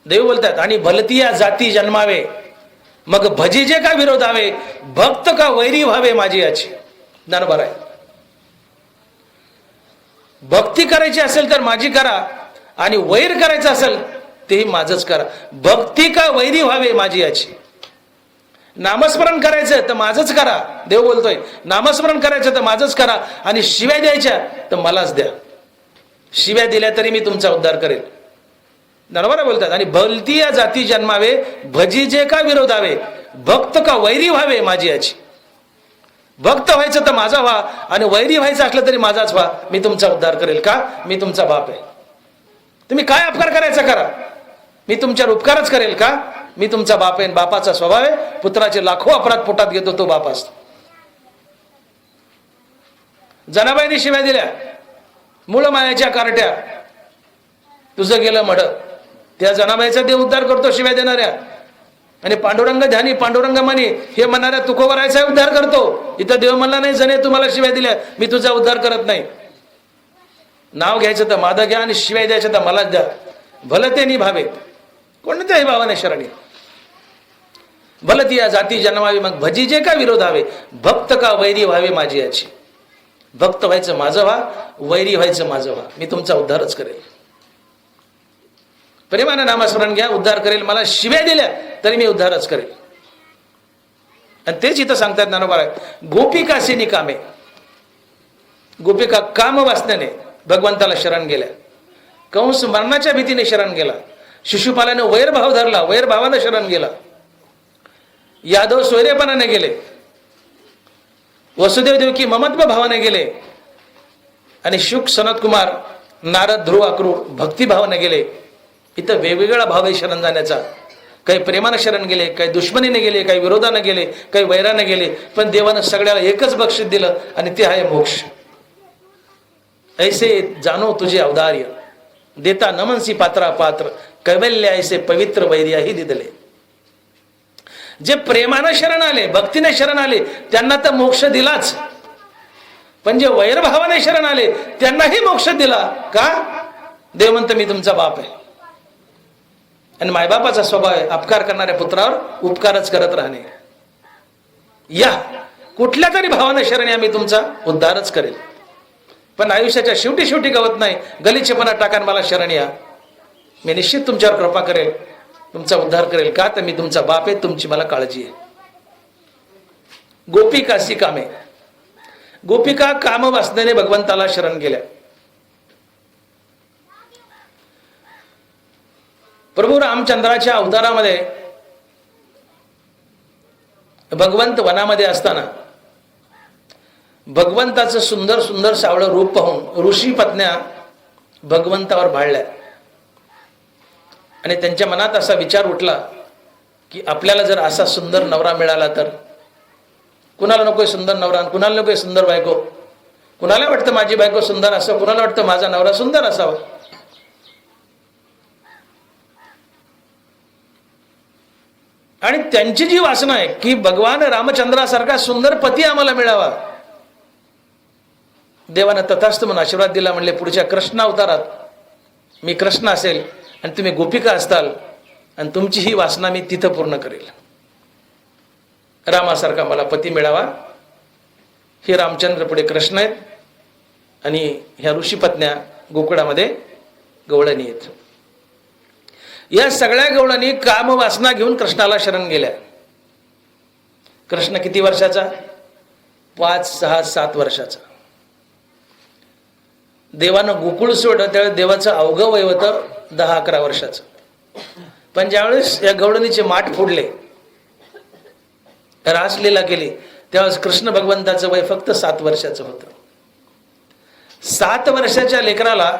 देव बोलतात आणि भलतिया जाती जन्मावे, मग भजीजे का विरोधावे, भक्त का वैरी व्हावे माझी याची. ज्ञानोबा आहे, भक्ती करायची असेल तर माझी करा, आणि वैर करायचं असेल तेही माझंच करा. भक्ती का वैरी व्हावे माझी याची. नामस्मरण करायचं तर माझंच करा, देव बोलतोय. नामस्मरण करायचं तर माझंच करा, आणि शिव्या द्यायच्या तर मलाच द्या. शिव्या दिल्या तरी मी तुमचा उद्धार करेल. बरोबर बोलतात. आणि भलती या जाती जन्मावे, भजी जे का विरोधावे, भक्त का वैरी व्हावे माझी याची. भक्त व्हायचं तर माझा व्हा, आणि वैरी व्हायचं असलं तरी माझाच व्हा, मी तुमचा उद्धार करेल. का? मी तुमचा बाप आहे. तुम्ही काय अपकार करायचा करा, मी तुमच्यावर उपकारच करेल. का? मी तुमचा बाप आहे. बापाचा स्वभाव आहे, पुत्राचे लाखो अपराध पोटात घेतो तो बाप असतो. जनाबाईने शिव्या दिल्या, मूळ मायाच्या कारट्या, तुझं गेलं मढ. त्या जनाबाईचा देव उद्धार करतो शिव्या देणाऱ्या. आणि पांडुरंग ध्यानी पांडुरंग म्हणी हे म्हणणाऱ्या तुकोबरायचा उद्धार करतो. इथं देव म्हणला नाही जने तुम्हाला शिव्या दिल्या, मी तुझा उद्धार करत नाही. नाव घ्यायचं तर माझं घ्या, आणि शिव्या द्यायचं तर मलाच द्या. भलं ते निभावे, कोणत्याही भावाने शरणी. भलती या जाती जन्मावी, मग भजी जे का विरोधावे, भक्त का वैरी व्हावे माझी याची. भक्त व्हायचं माझं व्हा, वैरी व्हायचं माझं व्हा, मी तुमचा उद्धारच करेल. प्रेमाने नामस्मरण घ्या, उद्धार करेल. मला शिव्या दिल्या तरी मी उद्धारच करेल. आणि तेच इथं सांगतात ज्ञानोबा, गोपिकासी निकामे. गोपिका काम वासनेने भगवंताला शरण गेल्या. कंस मरणाच्या भीतीने शरण गेला. शिशुपालाने वैरभाव धरला, वैरभावानं शरण गेला. यादव सोयरेपणाने गेले. वसुदेव देवकी ममत्व भावाने गेले. आणि शुक सनत कुमार नारद ध्रुव अक्रूर भक्तिभावाने गेले. इथं वेगवेगळा भाव आहे शरण जाण्याचा. काही प्रेमानं शरण गेले, काही दुश्मनीने गेले, काही विरोधाने गेले, काही वैराने गेले. पण देवानं सगळ्याला एकच बक्षीस दिलं, आणि ते आहे मोक्ष. ऐसे जाणो तुझे औदार्य, देता नमनसी पात्रा पात्र, कैवल्य ऐसे पवित्र वैर्याही दिदले. जे प्रेमानं शरण आले, भक्तीने शरण आले, त्यांना तर मोक्ष दिलाच. पण जे वैरभावाने शरण आले त्यांनाही मोक्ष दिला. का? देव म्हणतो मी तुमचा बाप आहे. आणि मायबापाचा स्वभाव आहे अपकार करणाऱ्या पुत्रावर उपकारच करत राहणे. या कुठल्या तरी भावानं शरणी आम्ही तुमचा उद्धारच करेल. पण आयुष्याच्या शेवटी शेवटी गवत नाही, गलिच्छेपणा टाकान मला शरण या, मी निश्चित तुमच्यावर कृपा करेल, तुमचा उद्धार करेल. का तर मी तुमचा बाप आहे, तुमची मला काळजी आहे. गोपिकासी कामे, गोपिका काम वासनेने भगवंताला शरण गेल्या. प्रभू रामचंद्राच्या अवतारामध्ये भगवंत वनामध्ये असताना भगवंताचं सुंदर सुंदर सावळं रूप पाहून ऋषी पत्न्या भगवंतावर भाळल्या आणि त्यांच्या मनात असा विचार उठला की आपल्याला जर असा सुंदर नवरा मिळाला तर. कुणाला नकोय सुंदर नवरा, कुणाला नकोय सुंदर बायको. कुणाला वाटतं माझी बायको सुंदर असावं, कुणाला वाटतं माझा नवरा सुंदर असावा. आणि त्यांची जी वासना आहे की भगवान रामचंद्रासारखा सुंदर पती आम्हाला मिळावा, देवानं तथास्तु म्हणून आशीर्वाद दिला. म्हणले पुढच्या कृष्ण अवतारात मी कृष्ण असेल आणि तुम्ही गोपिका असताल आणि तुमची ही वासना मी तिथं पूर्ण करेल. रामासारखा मला पती मिळावा. हे रामचंद्र पुढे कृष्ण आहेत आणि ह्या ऋषीपत्न्या गोकुळामध्ये गवळणी आहेत. या सगळ्या गवळणी काम वासना घेऊन कृष्णाला शरण गेल्या. कृष्ण किती वर्षाचा? 5, 6, 7 वर्षाचा. देवानं गोकुळ सोडलं त्यावेळेस देवाचं अवघं वय होतं 10-11 वर्षाचं. पण ज्यावेळेस या गवळणीचे माठ फोडले, रासलीला केली, त्यावेळेस कृष्ण भगवंताचं वय फक्त 7 वर्षाचं होतं. 7 वर्षाच्या लेकराला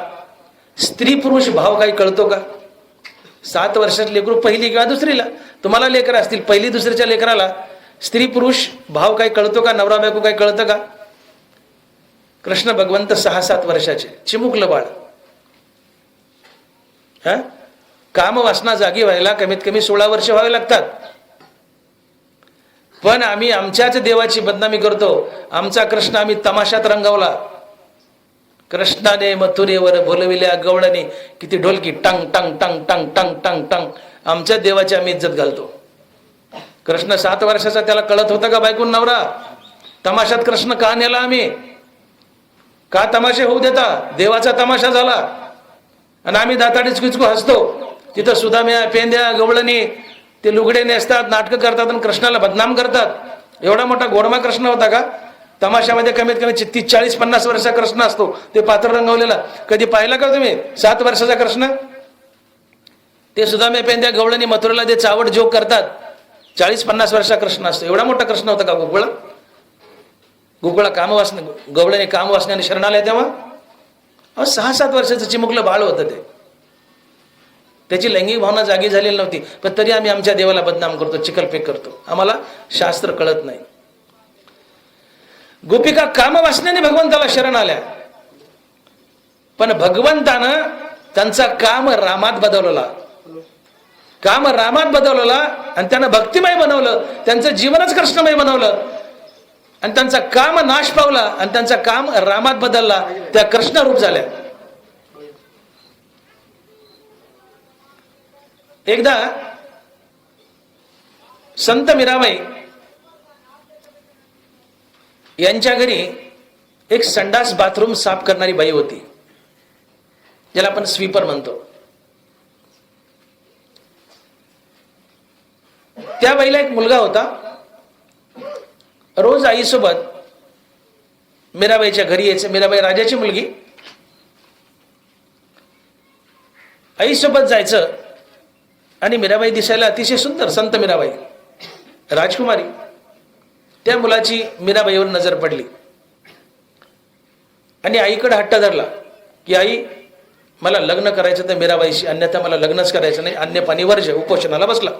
स्त्री पुरुष भाव काही कळतो का? 7 वर्षाचं लेकरू पहिली किंवा दुसरीला, तुम्हाला लेकर असतील, पहिली दुसरीच्या लेकराला स्त्री पुरुष भाव काही कळतो का? नवरा बायको काही कळतं का? कृष्ण भगवंत 6-7 वर्षाचे, चिमुकलं बाळ. काम वासना जागी व्हायला कमीत कमी 16 वर्ष व्हावे लागतात. पण आम्ही आमच्याच देवाची बदनामी करतो. आमचा कृष्ण आम्ही तमाशात रंगवला. कृष्णाने मथुरेवर बोलविल्या गवळणी, किती ढोलकी, टंग टंग टंग टंग टंग टंग टंग. आमच्या देवाची आम्ही इज्जत घालतो. कृष्ण 7 वर्षाचा, त्याला कळत होतं का बायकून नवरा? तमाशात कृष्ण का नेला आम्ही? का तमाशे होऊ देता? देवाचा तमाशा झाला आणि आम्ही दाताडीच किचकू हसतो. तिथं सुदाम्या, पेंद्या, गवळणी ते लुगडे नेसतात, नाटकं करतात आणि कृष्णाला बदनाम करतात. एवढा मोठा गोडमा कृष्ण होता का? तमाशामध्ये कमीत कमी 30-40-50 वर्षाचा कृष्ण असतो, ते पात्र रंगवलेला. कधी पाहिला का तुम्ही 7 वर्षाचा कृष्ण? ते सुदाम्या, पेंद्या, गवळणी मथुरेला ते चावट जोक करतात. 40-50 वर्षाचा कृष्ण असतो. एवढा मोठा कृष्ण होता का गोकुळा? गोकुळा कामवासने, गवळणी कामवासनेने शरणालय तेव्हा 6-7 वर्षाचं चिमुकलं बाळ होतं ते. त्याची लैंगिक भावना जागी झालेली नव्हती, पण तरी आम्ही आमच्या देवाला बदनाम करतो, चिखलफेक करतो. आम्हाला शास्त्र कळत नाही. गोपिका कामवासनेने भगवंताला शरण आल्या, पण भगवंतानं त्यांचा काम रामात बदलवला. काम रामात बदलवला आणि त्यांना भक्तिमय बनवलं. त्यांचं जीवनच कृष्णमय बनवलं आणि त्यांचा काम नाश पावला आणि त्यांचा काम रामात बदलला. त्या कृष्ण रूप झाल्या. एकदा संत मीराबाई यांच्या घरी एक संडास बाथरूम साफ करणारी बाई होती, ज्याला आपण स्वीपर म्हणतो. त्या बाईला एक मुलगा होता. रोज आईसोबत मीराबाईच्या घरी यायचं. मीराबाई राजाची मुलगी. आईसोबत जायचं आणि मीराबाई दिसायला अतिशय सुंदर, संत मीराबाई, राजकुमारी. त्या मुलाची मीराबाईवर नजर पडली आणि आईकडे हट्ट धरला की आई, मला लग्न करायचं तर मीराबाईशी, अन्यथा मला लग्नच करायचं नाही. अन्य पाणी वर्ज्य. उपोषणाला बसला.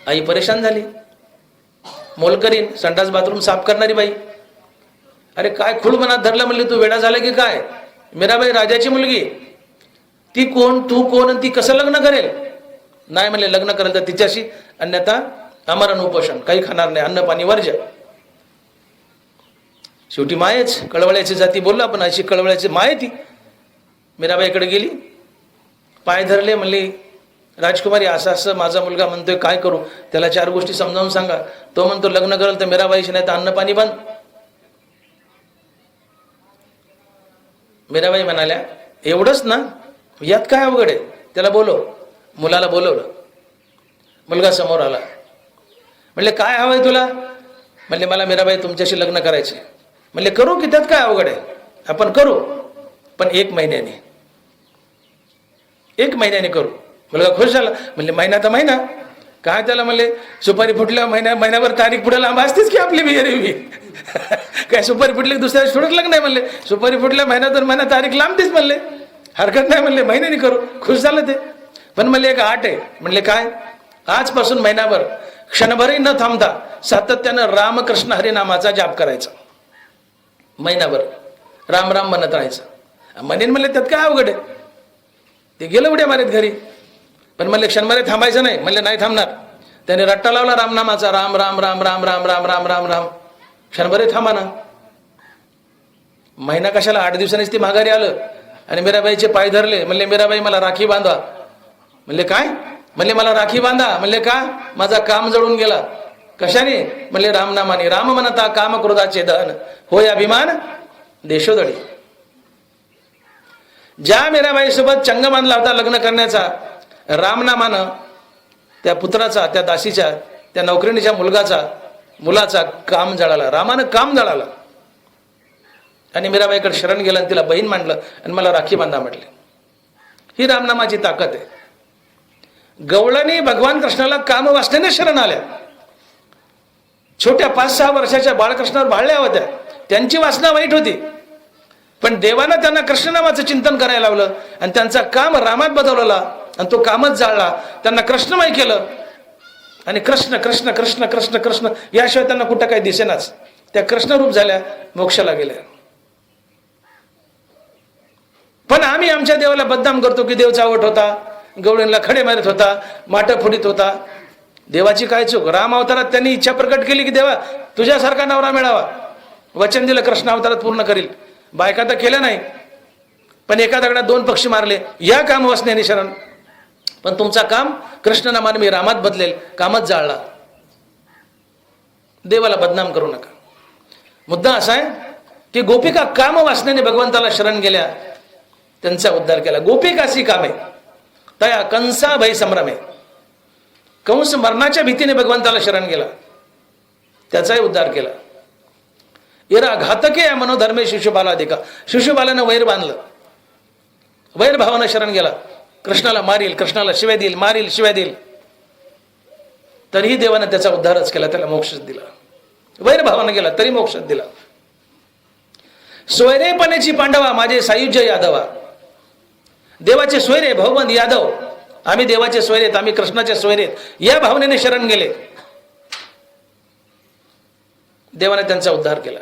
आई परेशान झाली. मोलकरीन, संडास बाथरूम साफ करणारी बाई. अरे काय खूळ मनात धरलं? म्हणले तू वेडा झाला की काय? मीराबाई राजाची मुलगी, ती कोण, तू कोण, आणि ती कसं लग्न करेल? नाही म्हणले, लग्न करेल तर तिच्याशी, अन्यथा आमरण उपोषण, काही खाणार नाही, अन्न पाणी वर्ज्य. शेवटी मायेच, कळवळ्याची जाती बोलला, पण अशी कळवळ्याची माय ती. मीराबाईकडे गेली, पाय धरले, म्हणली राजकुमारी असं असं माझा मुलगा म्हणतोय, काय करू? त्याला 4 गोष्टी समजावून सांगा. तो म्हणतो लग्न करल तर मीराबाईशी, नाही तर अन्न पाणी बंद. मीराबाई म्हणाल्या एवढंच ना, यात काय अवघड आहे? त्याला बोलव. मुलाला बोलवलं. मुलगा समोर आला. म्हणले काय हवंय तुला? म्हणले मला मीराबाई तुमच्याशी लग्न करायचे. म्हणले करू की, त्यात काय अवघड आहे? आपण करू, पण 1 महिन्याने. 1 महिन्याने करू. मुलगा खुश झाला. म्हणले महिना तर महिना काय त्याला? म्हणले सुपारी फुटल्या महिनाभर तारीख पुढे लांब असतेच की आपली बिहेरी. काय सुपारी फुटली दुसऱ्या सोडत लग्न नाही? म्हणले सुपारी फुटल्या महिना तारीख लांबतेच. म्हणले हरकत नाही. म्हणले महिन्याने करू. खुश झालं ते. पण म्हणले एक आट आहे. म्हणले काय? आजपासून महिनाभर क्षणभरही न थांबता सातत्यानं रामकृष्ण हरी नामाचा जाप करायचा. महिनाभर राम राम म्हणत राहायचं. म्हणेन म्हणले त्यात काय अवघड आहे? ते गेलं उड्या मारीत घरी. पण म्हणले क्षणभर थांबायचं नाही. म्हणले नाही थांबणार. त्याने रट्टा लावला रामनामाचा. राम राम राम राम राम राम राम राम राम. क्षणभर थांबा ना. महिना कशाला? 8 दिवसांनीच ती माघारी आलं आणि मीराबाईचे पाय धरले. म्हणले मीराबाई मला राखी बांधा. म्हणले काय? म्हणले मला राखी बांधा. म्हणले का? माझा काम जळून गेला. कशाने? म्हणले रामनामाने. राम म्हणता काम क्रोधाचे दहन, होय अभिमान देशोदळी. ज्या मीराबाई सोबत चंग बांधला होता लग्न करण्याचा, रामनामानं त्या पुत्राचा, त्या दासीच्या, त्या नौकरीणीच्या मुलाचा काम जळाला. रामानं काम जळाला आणि मीराबाईकडे शरण गेलं आणि तिला बहीण मांडलं आणि मला राखी बांधा म्हटले. ही रामनामाची ताकद आहे. गवळणी भगवान कृष्णाला काम वासनेने शरण आल्या. छोट्या 5-6 वर्षाच्या बाळकृष्णावर भाळल्या होत्या. त्यांची वासना वाईट होती, पण देवानं त्यांना कृष्णनामाचं चिंतन करायला लावलं आणि त्यांचा काम रामात बदलवला आणि तो कामच जाळला. त्यांना कृष्णमय केलं आणि कृष्ण कृष्ण कृष्ण कृष्ण कृष्ण याशिवाय त्यांना कुठं काही दिसेनाच. त्या कृष्णरूप झाल्या, मोक्षाला गेल्या. पण आम्ही आमच्या देवाला बदनाम करतो की देव चावट होता, गवळींना खडे मारत होता, माट फोडीत होता. देवाची काय चूक? राम अवतारात त्यांनी इच्छा प्रकट केली की देवा तुझ्यासारखा नवरा मिळावा. वचन दिलं कृष्ण अवतारात पूर्ण करील. बायका तर केल्या नाही, पण एका दगडात 2 पक्षी मारले. या काम वासनेने शरण. पण तुमचा काम कृष्ण नामाने मी रामात बदलेल, कामच जाळला. देवाला बदनाम करू नका. मुद्दा असा आहे की गोपिका काम वासनेने भगवंताला शरण गेल्या, त्यांचा उद्धार केला. गोपिकासी कामे तया कंसा भय संभ्रमे. कंस मरणाच्या भीतीने भगवंताला शरण गेला, त्याचाही उद्धार केला. इरा घातके या मनोधर्मे शिशुपालाधिका. शिशुपालानं वैर बांधलं, वैर भावानं शरण गेला. कृष्णाला मारील, कृष्णाला शिव्या देईल, मारील, शिव्या देईल. तरीही देवानं त्याचा उद्धारच केला, त्याला मोक्षच दिला. वैर भावानं गेला तरी मोक्षच दिला. सोयरेपणेची पांडवा माझे सायुज्य यादवा. देवाचे सोयरे भाऊबंद यादव, आम्ही देवाचे सोयरेत, आम्ही कृष्णाचे सोयरेत, या भावनेने शरण गेले. देवाने त्यांचा उद्धार केला.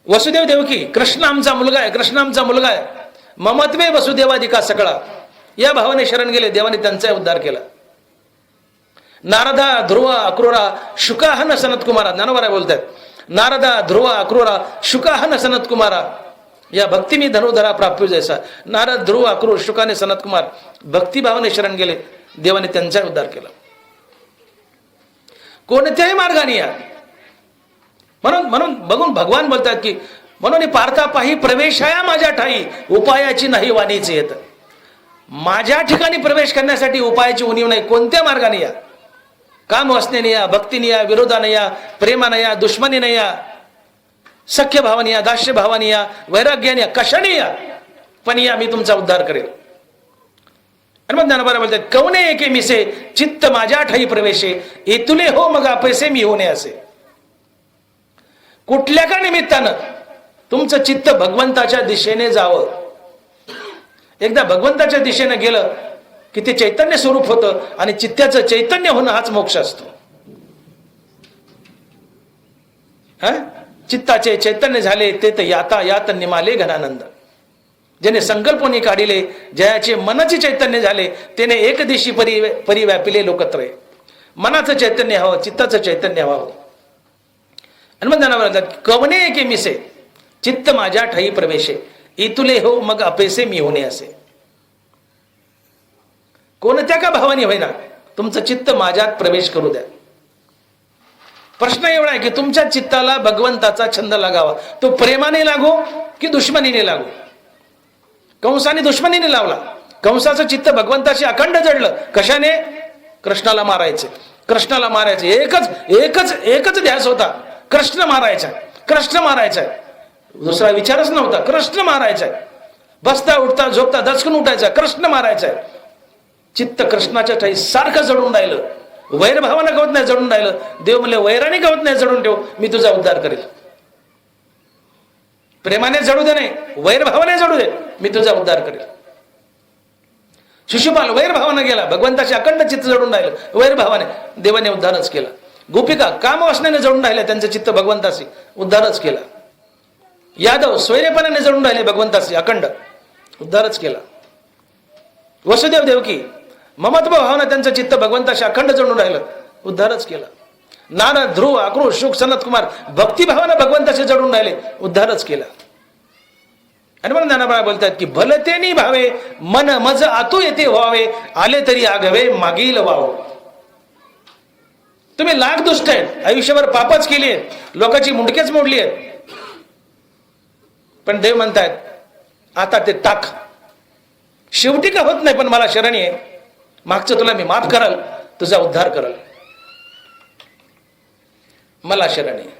वसुदेव देवकी, कृष्ण आमचा मुलगा आहे, कृष्ण आमचा मुलगा आहे, ममत्वे वसुदेवाधिका सगळा, या भावाने शरण गेले. देवाने त्यांचा उद्धार केला. नारदा ध्रुव अक्रूरा शुकाहन सनत कुमारा. ज्ञानोबा बोलतात, नारदा ध्रुव अक्रूरा शुकाहन सनत कुमारा, या भक्ती मी धनुधरा प्राप्य जैसा. नारद ध्रुव अक्रूर शुकाने सनत कुमार भक्तिभावाने शरण गेले. देवाने त्यांचा उद्धार केला. कोणत्याही मार्गाने या. म्हणून बघून भगवान बोलतात की म्हणून पार्था पाही प्रवेशाया माझ्या ठाई, उपायाची नाही वाणीच येत. माझ्या ठिकाणी प्रवेश करण्यासाठी उपायाची उणीव नाही. कोणत्या मार्गाने या? काम वासनेने या, भक्तीने या, विरोधाने या, प्रेमाने या, दुश्मनीने या, सख्य भावाने या, दास्य भावाने या, वैराग्याने या, कशाने या, पण या, मी तुमचा उद्धार करेल. आणि मग ज्ञानोबा बोलतात, कवने एके मिसे चित्त माझ्या ठाई प्रवेशे, एतुले हो मग पैसे मी होणे असे. कुठल्या का निमित्तानं तुमचं चित्त भगवंताच्या दिशेने जावं. एकदा भगवंताच्या दिशेने गेलं की ते चैतन्य स्वरूप होतं आणि चित्ताचं चैतन्य होणं हाच मोक्ष असतो. चित्ताचे चैतन्य झाले ते तर याता यात निमाले घनानंद. ज्याने संकल्पनी काढिले, जयाचे मनचे चैतन्य झाले, त्याने एक दिशी परी व्यापिले लोकत्रय. मनाचं चैतन्य हवं, चित्ताचं चैतन्य हवं. आणि मग त्यांना म्हणतात, कवने एके मिसे चित्त माझ्या ठाई प्रवेशे, इतुले हो मग अपेसे मी होणे असे. कोणत्या का भावाने होईना तुमचं चित्त माझ्यात प्रवेश करू द्या. प्रश्न एवढा आहे की तुमच्या चित्ताला भगवंताचा छंद लागावा. तो प्रेमाने लागो की दुश्मनीने लागो. कंसाने दुश्मनीने लावला. कंसाचं चित्त भगवंताशी अखंड जडलं. कशाने? कृष्णाला मारायचे, कृष्णाला मारायचे. एकच ध्यास होता, कृष्ण मारायचा, कृष्ण मारायचा. दुसरा विचारच नव्हता, कृष्ण मारायचा. बसता उठता झोपता दचकून उठायचा, कृष्ण मारायचा. चित्त कृष्णाच्या ठाई सारखं जडून राहिलं. वैरभावानं गवत नाही जडून राहिलं. देव म्हणले वैराने गवत नाही जडून ठेव, मी तुझा उद्धार करेल. प्रेमाने जडू दे, नाही वैरभावाने जडू दे, मी तुझा उद्धार करेल. शिशुपाल वैरभावाने गेला, भगवंताशी अखंड चित्त जडून राहिलं. वैरभावाने देवाने उद्धारच केला. गोपिका कामवासनेने जडून राहिल्या, त्यांचं चित्त भगवंताशी, उद्धारच केला. यादव स्वैरेपणाने जडून राहिले भगवंताशी अखंड, उद्धारच केला. वसुदेव देवकी ममत्व भावना त्यांचं चित्त भगवंताशी अखंड जडून राहिलं, उद्धारच केला. नारद, ध्रुव, अक्रूर, शुक, सनत कुमार भक्तिभावानं भगवंताशी जडून राहिले, उद्धारच केला. आणि म्हणून ज्ञानोबा बोलतात की भलतेनी भावे मन मज आतू येते व्हावे, आले तरी आगवे मागील वाव. तुम्ही लाख दुष्ट आहेत, आयुष्यभर पापच केली आहेत, लोकांची मुंडकेच मोडली आहेत, पण देव म्हणतायत आता ते टाक. शेवटी का होत नाही, पण मला शरण ये, मागचं तुला मी माफ कराल, तुझा उद्धार कराल, मला शरण ये.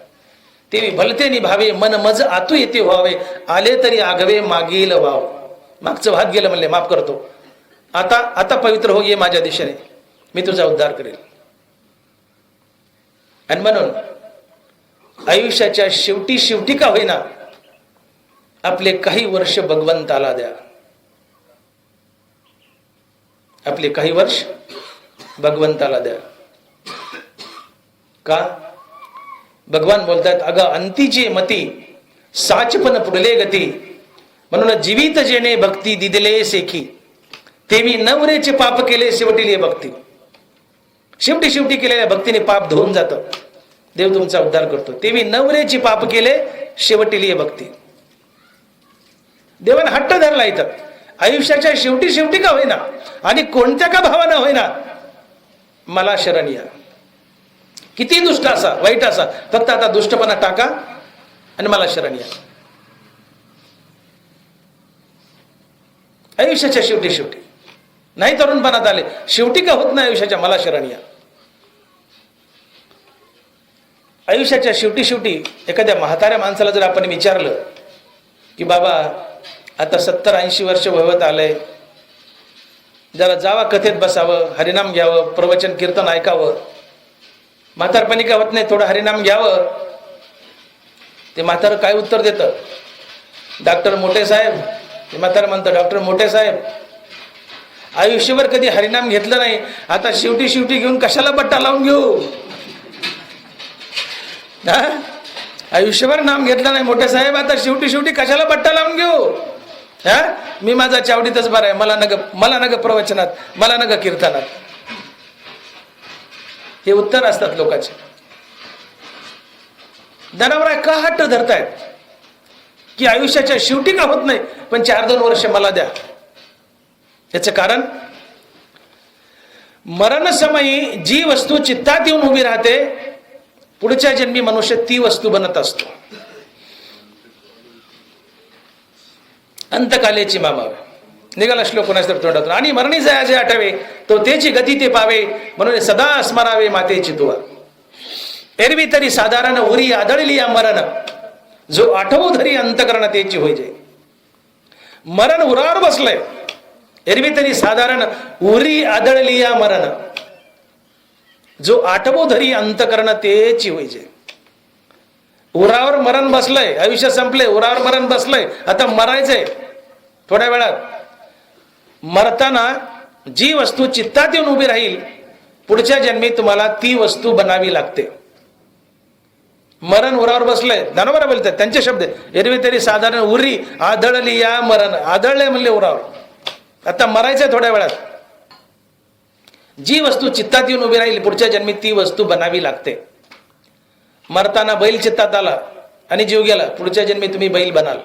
तेवी भलतेनी भावे मन मज आतू येते व्हावे, आले तरी आगवे मागील वाव. मागचं भात गेलं म्हणले माफ करतो, आता पवित्र हो, ये माझ्या दिशेने, मी तुझा उद्धार करेल. आणि म्हणून आयुष्याच्या शेवटी का होईना आपले काही वर्ष भगवंताला द्या. आपले काही वर्ष भगवंताला द्या. का? भगवान बोलतात अगं अंतीची मती साचपन पुढले गती, म्हणून जीवित जेणे भक्ती दिदले सेखी, तेवी नवरेचे पाप केले शेवटी भक्ती. शेवटी केलेल्या भक्तीने पाप धुवून जातं, देव तुमचा उद्धार करतो. तेवी नवरेची पाप केले शेवटी भक्ती. देवाने हट्ट धरला इथं आयुष्याच्या शेवटी का होईना आणि कोणत्या का भावानं होईना मला शरण या. किती दुष्ट असा, वाईट असा, फक्त आता दुष्टपणा टाका आणि मला शरण या. आयुष्याच्या शेवटी नाही तरुणपणात आले, शेवटी का होत नाही आयुष्याच्या, मला शरण या. आयुष्याच्या शेवटी एखाद्या म्हाताऱ्या माणसाला जर आपण विचारलं की बाबा आता 70-80 वर्ष वयवत आलंय, जरा जावा कथेत बसावं, हरिनाम घ्यावं, प्रवचन कीर्तन ऐकावं, म्हातारपणी काय होत नाही, थोडं हरिनाम घ्यावं. ते म्हातारं काय उत्तर देतं? डॉक्टर मोठे साहेब. ते म्हातारं म्हणतं डॉक्टर मोठे साहेब आयुष्यभर कधी हरिनाम घेतलं नाही, आता शेवटी घेऊन कशाला बट्टा लावून घेऊ? आयुष्यभर नाम घेतलं नाही मोठे साहेब, आता शेवटी कशाला बट्टा लावून घेऊ? मी माझा चावडीतच बरा आहे, मला नग प्रवचनात, मला नग कीर्तनात. हे उत्तर असतात लोकांचे. जनावर का हट्ट धरतायत की आयुष्याच्या शेवटी का होत नाही, पण 4-2 वर्ष मला द्या. याचं कारण मरणसमयी जी वस्तू चित्तात येऊन उभी राहते, पुढच्या जन्मी मनुष्य ती वस्तू बनत असतो. अंतकालेची मामावे निघाला श्लोक कोणाच तर तोंडातून. आणि मरणी जे आठवे तो तेची गती ते पावे, म्हणून सदा स्मरावे मातेची तुवा. एरवी तरी साधारण उरी आदळली या मरण, जो आठवू धरी अंतकरण तेची होय जे. मरण उरावर बसलंय, एरवी तरी साधारण उरी आदळली या मरण, जो आठवू धरी अंतकरण तेची होय जे. उरावर मरण बसलंय, आयुष्य संपलंय, उरावर मरण बसलंय, आता मरायचंय थोड्या वेळात. मरताना जी वस्तू चित्तात येऊन उभी राहील, पुढच्या जन्मी तुम्हाला ती वस्तू बनावी लागते. मरण उरावर बसलंय, ज्ञानोबा बोलतात त्यांचे शब्द, एरवी तरी साधारण उरी आदळली या मरण, आदळले म्हणले उरावर, आता मरायचंय थोड्या वेळात. जी वस्तू चित्तात येऊन उभी राहील, पुढच्या जन्मी ती वस्तू बनावी लागते. मरताना बैल चित्तात आला आणि जीव गेला, पुढच्या जन्मी तुम्ही बैल बनाल.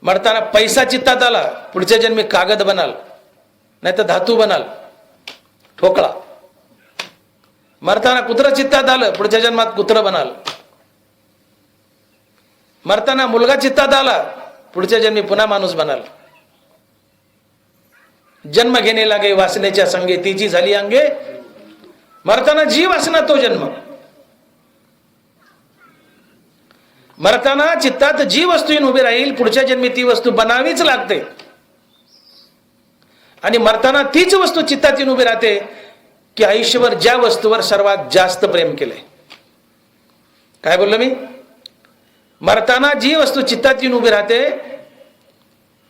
मरताना पैसा चित्तात आला, पुढच्या जन्मी कागद बनाल. नाही तर धातू बनाल, ठोकळा. मरताना कुत्रं चित्तात आलं, पुढच्या जन्मात कुत्रं बनाल. मरताना मुलगा चित्तात आला, पुढच्या जन्मी पुन्हा माणूस बनाल. जन्म घेणे लागे वासनेच्या संगे, तिची झाली अंगे. मरताना जी वासना तो जन्म. मरताना चित्तात जी वस्तू येऊन उभी राहील, पुढच्या जन्मी ती वस्तू बनावीच लागते. आणि मरताना तीच वस्तू चित्तात येऊन उभी राहते की आयुष्यभर ज्या वस्तूवर सर्वात जास्त प्रेम केलंय. काय बोललो मी? मरताना जी वस्तू चित्तात येऊन उभी राहते,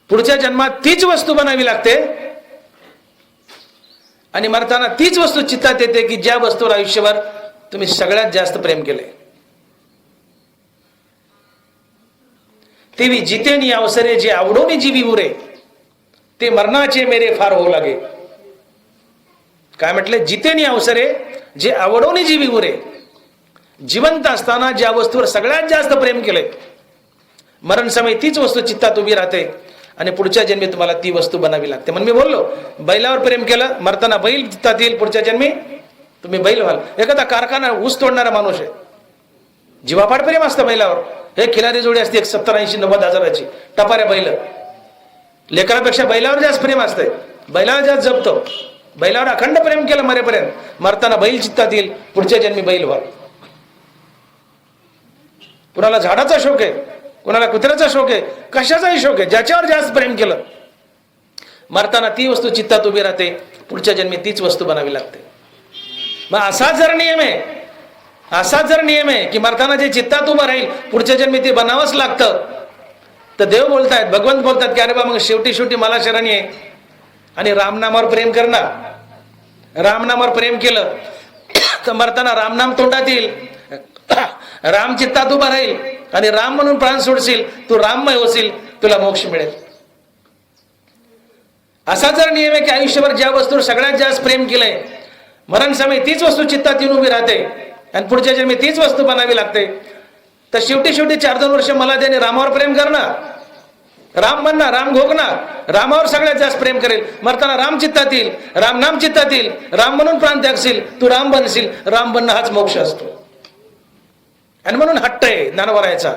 पुढच्या जन्मात तीच वस्तू बनावी लागते. आणि मरताना तीच वस्तू चित्तात येते की ज्या वस्तूवर आयुष्यभर तुम्ही सगळ्यात जास्त प्रेम केले. तेवी जितेनी अवसरे जे आवडोनी जीवी उरे, ते मरणाचे मेरे फार होऊ लागे. काय म्हटले? जितेनी अवसरे जे आवडोनी जीवी उरे. जिवंत असताना ज्या वस्तूवर सगळ्यात जास्त प्रेम केले, मरण समय तीच वस्तू चित्तात उभी राहते आणि पुढच्या जन्मी तुम्हाला ती वस्तू बनावी लागते. म्हणून मी बोललो, बैलावर प्रेम केलं, मरताना बैल चित्तात येईल, पुढच्या जन्मी तुम्ही बैल व्हाल. एखादा कारखाना ऊस तोडणारा माणूस आहे, जीवापाड प्रेम असतं बैलावर. हे खिलारी जोडी असते 70-80-90 हजाराची, टपाऱ्या बैल. लेकरापेक्षा बैलावर जास्त प्रेम असतंय, बैलावर जास्त जपतो. बैलावर अखंड प्रेम केलं मरेपर्यंत, मरताना बैल चित्तात येईल, पुढच्या जन्मी बैल व्हाल. कुणाला झाडाचा शौक आहे, कुणाला कुत्र्याचा शौक आहे, कशाचाही शौक आहे, ज्याच्यावर जास्त प्रेम केलं, मरताना ती वस्तू चित्तात उभी राहते, पुढच्या जन्मी तीच वस्तू बनावी लागते. मग असाच जर नियम आहे की मरताना जे चित्तात उभं राहील, पुढच्या जन्मी ते बनावंच लागतं, तर देव बोलतायत, भगवंत बोलतात की अरे बा, मग शेवटी मला शरणी आहे आणि रामनामावर प्रेम करणार. रामनामावर प्रेम केलं तर मरताना रामनाम तोंडात येईल, राम चित्तात उभा राहील आणि राम म्हणून प्राण सोडशील, तू राममय होशील, तुला मोक्ष मिळेल. असा जर नियम आहे की आयुष्यभर ज्या वस्तूवर सगळ्यात जास्त प्रेम केलंय, मरण समय तीच वस्तू चित्तात येऊन उभी राहते आणि पुढच्या जन्मी तीच वस्तू बनावी लागते, तर शेवटी 4-2 वर्ष मला त्याने रामावर प्रेम करणार, राम बनणार, राम घोगणार, रामावर सगळ्यात जास्त प्रेम करेल. मरताना राम चित्तात येईल, राम नाम चित्तात येईल, राम म्हणून प्राण त्यागशील, तू राम बनशील. राम बनणं हाच मोक्ष असतो. आणि म्हणून हट्ट आहे ज्ञानवरायचा,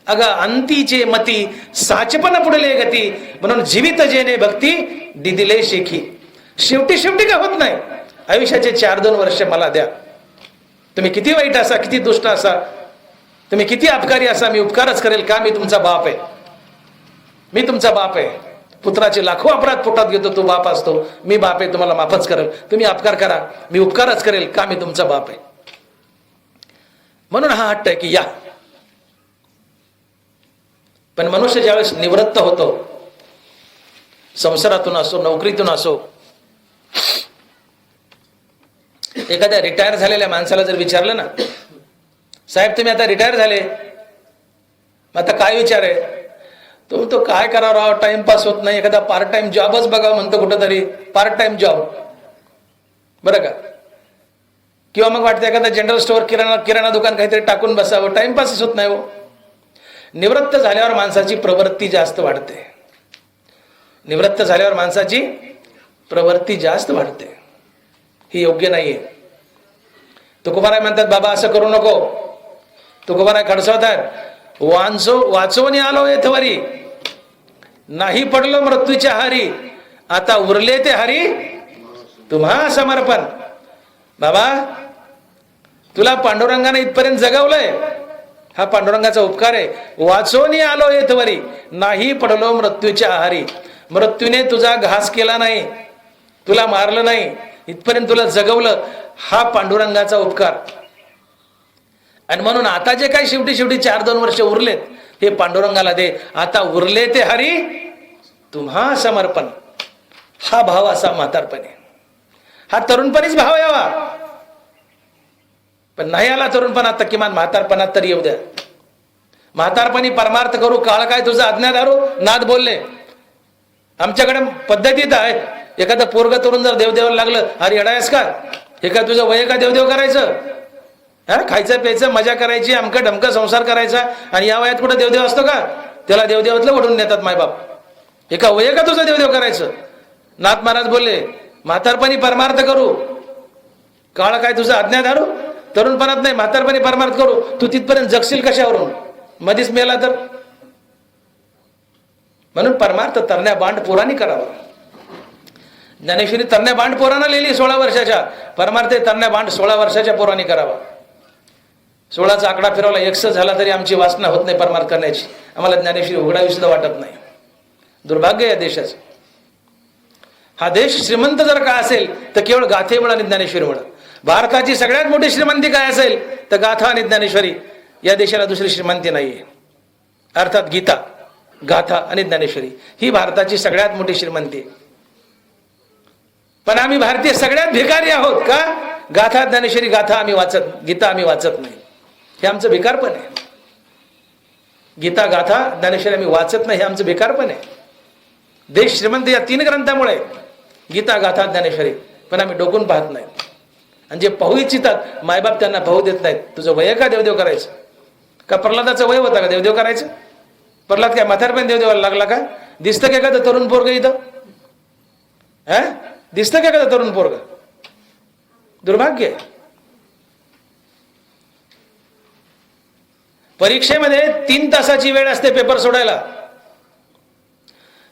अगं अंतीचे मती साचपण पुढले गती, म्हणून जीवित जेने भक्ती दिदिले शेखी. शेवटी का होत नाही, आयुष्याचे 4-2 वर्ष मला द्या. तुम्ही किती वाईट असा, किती दुष्ट असा, तुम्ही किती अपकारी असा, मी उपकारच करेल. का? मी तुमचा बाप आहे, मी तुमचा बाप आहे. पुत्राचे लाखो अपराध पोटात घेतो, तो बाप असतो. मी बाप आहे, तुम्हाला माफच करेल. तुम्ही अपकार करा, मी उपकारच करेल. का? मी तुमचा बाप आहे. म्हणून हा हट्ट आहे की या. पण मनुष्य ज्यावेळेस निवृत्त होतो, संसारातून असो, नोकरीतून असो, एखाद्या रिटायर झालेल्या माणसाला जर विचारलं ना, साहेब तुम्ही आता रिटायर झाले, आता काय विचार आहे? तो काय करावं राव, टाइमपास होत नाही, एखादा पार्ट टाइम जॉबच बघावं म्हणतो, कुठंतरी पार्ट टाइम जॉब, बरं का? किंवा मग वाटतं एखादा जनरल स्टोअर, किराणा दुकान काहीतरी टाकून बसावं, टाइमपासच होत नाही हो. निवृत्त झाल्यावर माणसाची प्रवृत्ती जास्त वाढते. निवृत्त झाल्यावर माणसाची प्रवृत्ती जास्त वाढते. ही योग्य नाहीये. तुकोबाराय म्हणतात, बाबा असं करू नको. तुकोबाराय खडसवतात, वाचवणी आलो येथवरी, नाही पडलो मृत्यूच्या हारी, आता उरले ते हरी तुम्हा समर्पण. बाबा तुला पांडुरंगाने इथपर्यंत जगवलंय, हा पांडुरंगाचा उपकार आहे. वाचवणी आलो येथवरी, नाही पडलो मृत्यूच्या आहारी. मृत्यूने तुझा घास केला नाही, तुला मारलं नाही, इथपर्यंत तुला जगवलं, हा पांडुरंगाचा उपकार. आणि म्हणून आता जे काही शेवटी 4-2 वर्ष उरलेत, हे पांडुरंगाला दे. आता उरले ते हरी तुम्हा समर्पण. हा भाव असा म्हातारपणी, हा तरुणपणीच भाव यावा. पण नाही आला तरुणपणात, तर किमान म्हातारपणात तरी येऊ द्या. म्हातारपणी परमार्थ करू, काळ काय तुझा अज्ञाधारू, नाद बोलले. आमच्याकडे पद्धतीत आहे, एखादं पोरग तरुण जर देवदेवाला लागलं, अरे येडायस का, हे काय तुझं वय का देवदेव करायचं? हा, खायचं प्यायचं, मजा करायची, अमकं ढमकं संसार करायचा, आणि या वयात कुठं देवदेव असतो का? त्याला देवदेवातलं ओढून नेतात मायबाप. हे का वय का तुझं देवदेव करायचं? नाथ महाराज बोलले, म्हातारपणी परमार्थ करू, काळ काय तुझा अज्ञाधारू, तरुणपणात नाही म्हातारपणी परमार्थ करू. तू तिथपर्यंत जगशील कशावरून, मधीच मेला तर. म्हणून परमार्थ तरण्या बांड पोरांनी करावा. ज्ञानेश्वरी तरण्या बांड पोरांना लिहिली 16 वर्षाच्या, परमार्थ तरण्या बांड 16 वर्षाच्या पोरांनी करावा. 16चा आकडा फिरवला 100 झाला तरी आमची वासना होत नाही परमार्थ करण्याची. आम्हाला ज्ञानेश्वरी उघडावी सुद्धा वाटत नाही. दुर्भाग्य या देशाचं. हा देश श्रीमंत जर का असेल तर केवळ गाथेमुळे आणि ज्ञानेश्वरीमुळे. भारताची सगळ्यात मोठी श्रीमंती काय असेल तर गाथा आणि ज्ञानेश्वरी. या देशाला दुसरी श्रीमंती नाहीये. अर्थात गीता, गाथा आणि ज्ञानेश्वरी ही भारताची सगळ्यात मोठी श्रीमंती. पण आम्ही भारतीय सगळ्यात भिकारी आहोत का? गाथा ज्ञानेश्वरी गाथा आम्ही वाचत, गीता आम्ही वाचत नाही. हे आमचं भिकारपण आहे. गीता गाथा ज्ञानेश्वरी आम्ही वाचत नाही, हे आमचं भिकारपण आहे. देश श्रीमंत या 3 ग्रंथामुळे, गीता गाथा ज्ञानेश्वरी. पण आम्ही डोकून पाहत नाही. आणि जे पाहू इच्छितात मायबाप त्यांना पाहू देत नाहीत. तुझं वय का देवदेव करायचं? का प्रल्हादाचं वय होता का देवदेव करायचं? प्रल्हाद काय म्हातारपण देवदेवाला लागला का? दिसतं का एखादं तरुण पोरग इथं? दिसतं का एखादं तरुण पोरग? दुर्भाग्य आहे. परीक्षेमध्ये 3 तासाची वेळ असते पेपर सोडायला.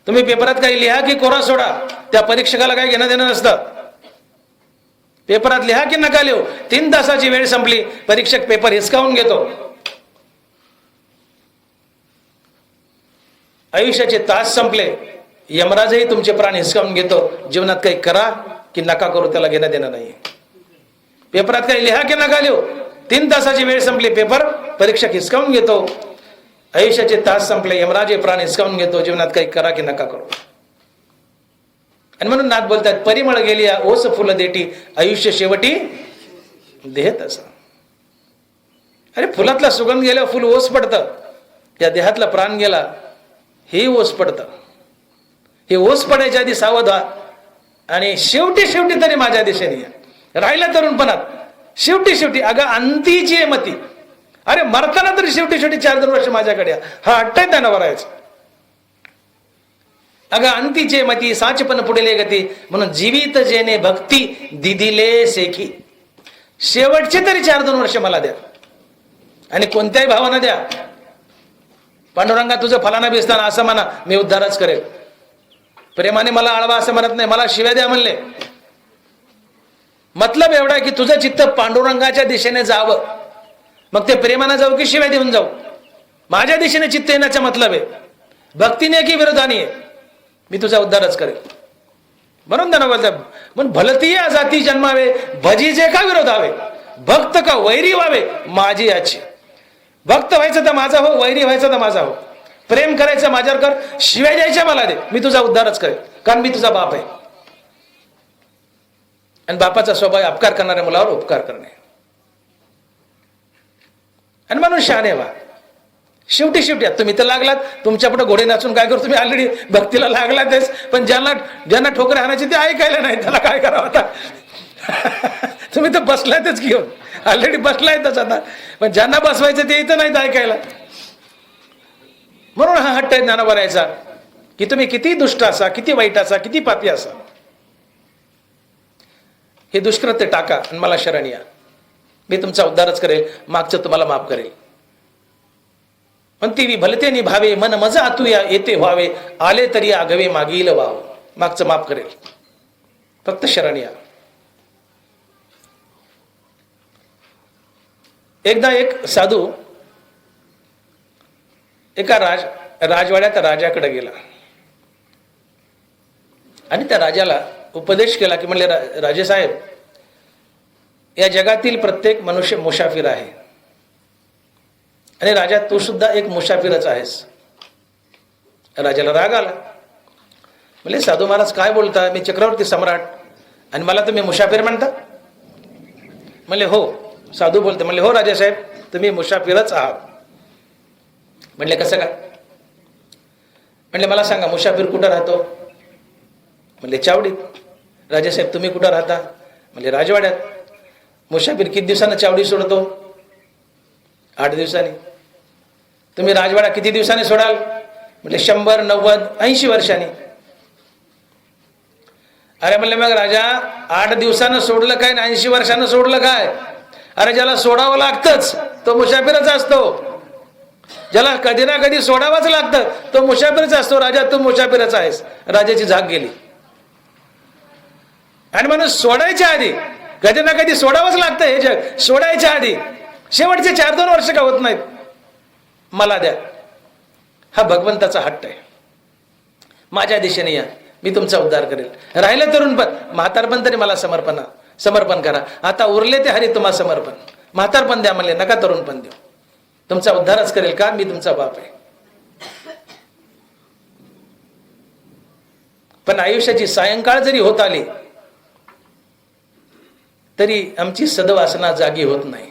तुम्ही पेपरात काही लिहा की कोरा सोडा, त्या परीक्षकाला काही घेणं देणं नसतं. पेपरात लिहा की नका लिहू, 3 तासाची वेळ संपली, परीक्षक पेपर हिसकावून घेतो. आयुष्याचे तास संपले, यमराजही तुमचे प्राण हिसकावून घेतो. जीवनात काही करा की नका करू, त्याला घेणं देणं नाही. पेपरात काही लिहा की नका लिहू, 3 तासाची वेळ संपली, पेपर परीक्षक हिसकावून घेतो. आयुष्याचे तास संपले, यमराजे प्राण हिसकावून घेतो. जीवनात काही करा की नका करू. आणि म्हणून नाथ बोलतात, परिमळ गेली ओस फुल देठी, आयुष्य शेवटी देह तसा. अरे फुलातला सुगंध गेला, फुल ओस पडतं. या देहातला प्राण गेला, हे ओस पडतं. हे ओस पडायच्या आधी सावध व्हा. आणि शेवटी शेवटी तरी माझ्या दिशेने या. राहिला तरुणपणात, शेवटी शेवटी अगं अंतीची आहे मती. अरे मरताना तरी शेवटी शेवटी 4-2 वर्ष माझ्याकडे या. हा अट्टाय त्यांना वरायचं. अगं अंतीचे मती साचपण पुढेले गती, म्हणून जीवित जेने भक्ती दिदिले सेखी. शेवटचे तरी 4-2 वर्ष मला द्या. आणि कोणत्याही भावानं द्या. पांडुरंगा तुझं फलाना बिस्ताना असं म्हणा, मी उद्धारच करेल. प्रेमाने मला आळवा असं म्हणत नाही, मला शिव्या द्या म्हणले. मतलब एवढा की तुझं चित्त पांडुरंगाच्या दिशेने जावं. मग ते प्रेमाने जाऊ की शिव्या देऊन जाऊ, माझ्या दिशेने चित्त येण्याचा मतलब आहे. भक्तीने की विरोधाने, मी तुझा उद्धारच करेल. म्हणून त्यांना बोलतात, म्हणून भलती जाती जन्मावे, भजीचे का विरोध हवे, भक्त का वैरी व्हावे माझी याची. भक्त व्हायचं तर माझा हो, वैरी व्हायचं तर माझा हो. प्रेम करायचं माझ्यावर कर, शिव्या द्यायच्या मला दे, मी तुझा उद्धारच करेल. कारण मी तुझा बाप आहे. आणि बापाचा स्वभाव अपकार करणाऱ्या मुलावर उपकार करणे. आणि म्हणून शहाणे व्हा. शेवटी शेवटी तुम्ही तर लागलात, तुमच्या पुढे घोडे नाचून काय करू, तुम्ही ऑलरेडी भक्तीला लागलातच. पण ज्यांना ठोकरे हाणायची ते ऐकायला नाही, त्याला काय करावं आता? तुम्ही तर बसलायतच घेऊन, ऑलरेडी बसलायतच आता. पण ज्यांना बसवायचं ते इथं नाहीत ऐकायला. म्हणून हा हट्ट आहे ज्ञान भरायचा की तुम्ही किती दुष्ट असा, किती वाईट असा, किती पापी असा, हे दुष्कृत्य टाका आणि मला शरण या. मी तुमचा उद्धारच करेल, मागचं तुम्हाला माफ करेल. पण ती भलते निभावे, मन मज आतुया येते व्हावे, आले तरी आगवे मागील वाव. मागचं माफ करेल, फक्त शरण या. एकदा एक साधू एका राजवाड्यात राजाकडे गेला आणि त्या राजाला उपदेश केला की म्हणले, राजे साहेब, या जगातील प्रत्येक मनुष्य मुसाफिर आहे आणि राजा तू सुद्धा एक मुसाफिरच आहेस. राजाला राग आला. म्हणले, साधू महाराज काय बोलता, मी चक्रवर्ती सम्राट आणि मला तुम्ही मुसाफिर म्हणता? म्हणले हो. साधू बोलते. म्हणले हो राजासाहेब, तुम्ही मुसाफिरच आहात. म्हणले कसं काय? म्हणले मला सांगा, मुसाफिर कुठं राहतो? म्हणले चावडीत. राजासाहेब तुम्ही कुठं राहता? म्हणले राजवाड्यात. मुसाफिर किती दिवसांना चावडी सोडतो? 8 दिवसांनी. तुम्ही राजवाडा किती दिवसांनी सोडाल? म्हणले 100, 90, 80 वर्षांनी. अरे म्हणले मग राजा 8 दिवसानं सोडलं काय 80 वर्षानं सोडलं काय? अरे ज्याला सोडावं लागतंच तो मुसाफिरच असतो, ज्याला कधी ना कधी सोडावंच लागतं तो मुसाफिरच असतो. राजा तू मुसाफिरच आहेस. राजाची झाक गेली. आणि म्हणून सोडायच्या आधी कधी ना कधी सोडावंच लागतं हे जग. सोडायच्या आधी शेवटचे 4-2 वर्ष का होत नाहीत, मला द्या. हा भगवंताचा हट्ट आहे. माझ्या दिशेने या, मी तुमचा उद्धार करेल. राहिलं तरुणपण, म्हातारपण तरी मला समर्पण करा. आता उरले ते हरी तुम्हा समर्पण. म्हातारपण द्या म्हणले, नका तरुणपण देऊ. तुमचा उद्धारच करेल का? मी तुमचा बाप आहे. पण आयुष्याची सायंकाळ जरी होत आली तरी आमची सद्वासना जागी होत नाही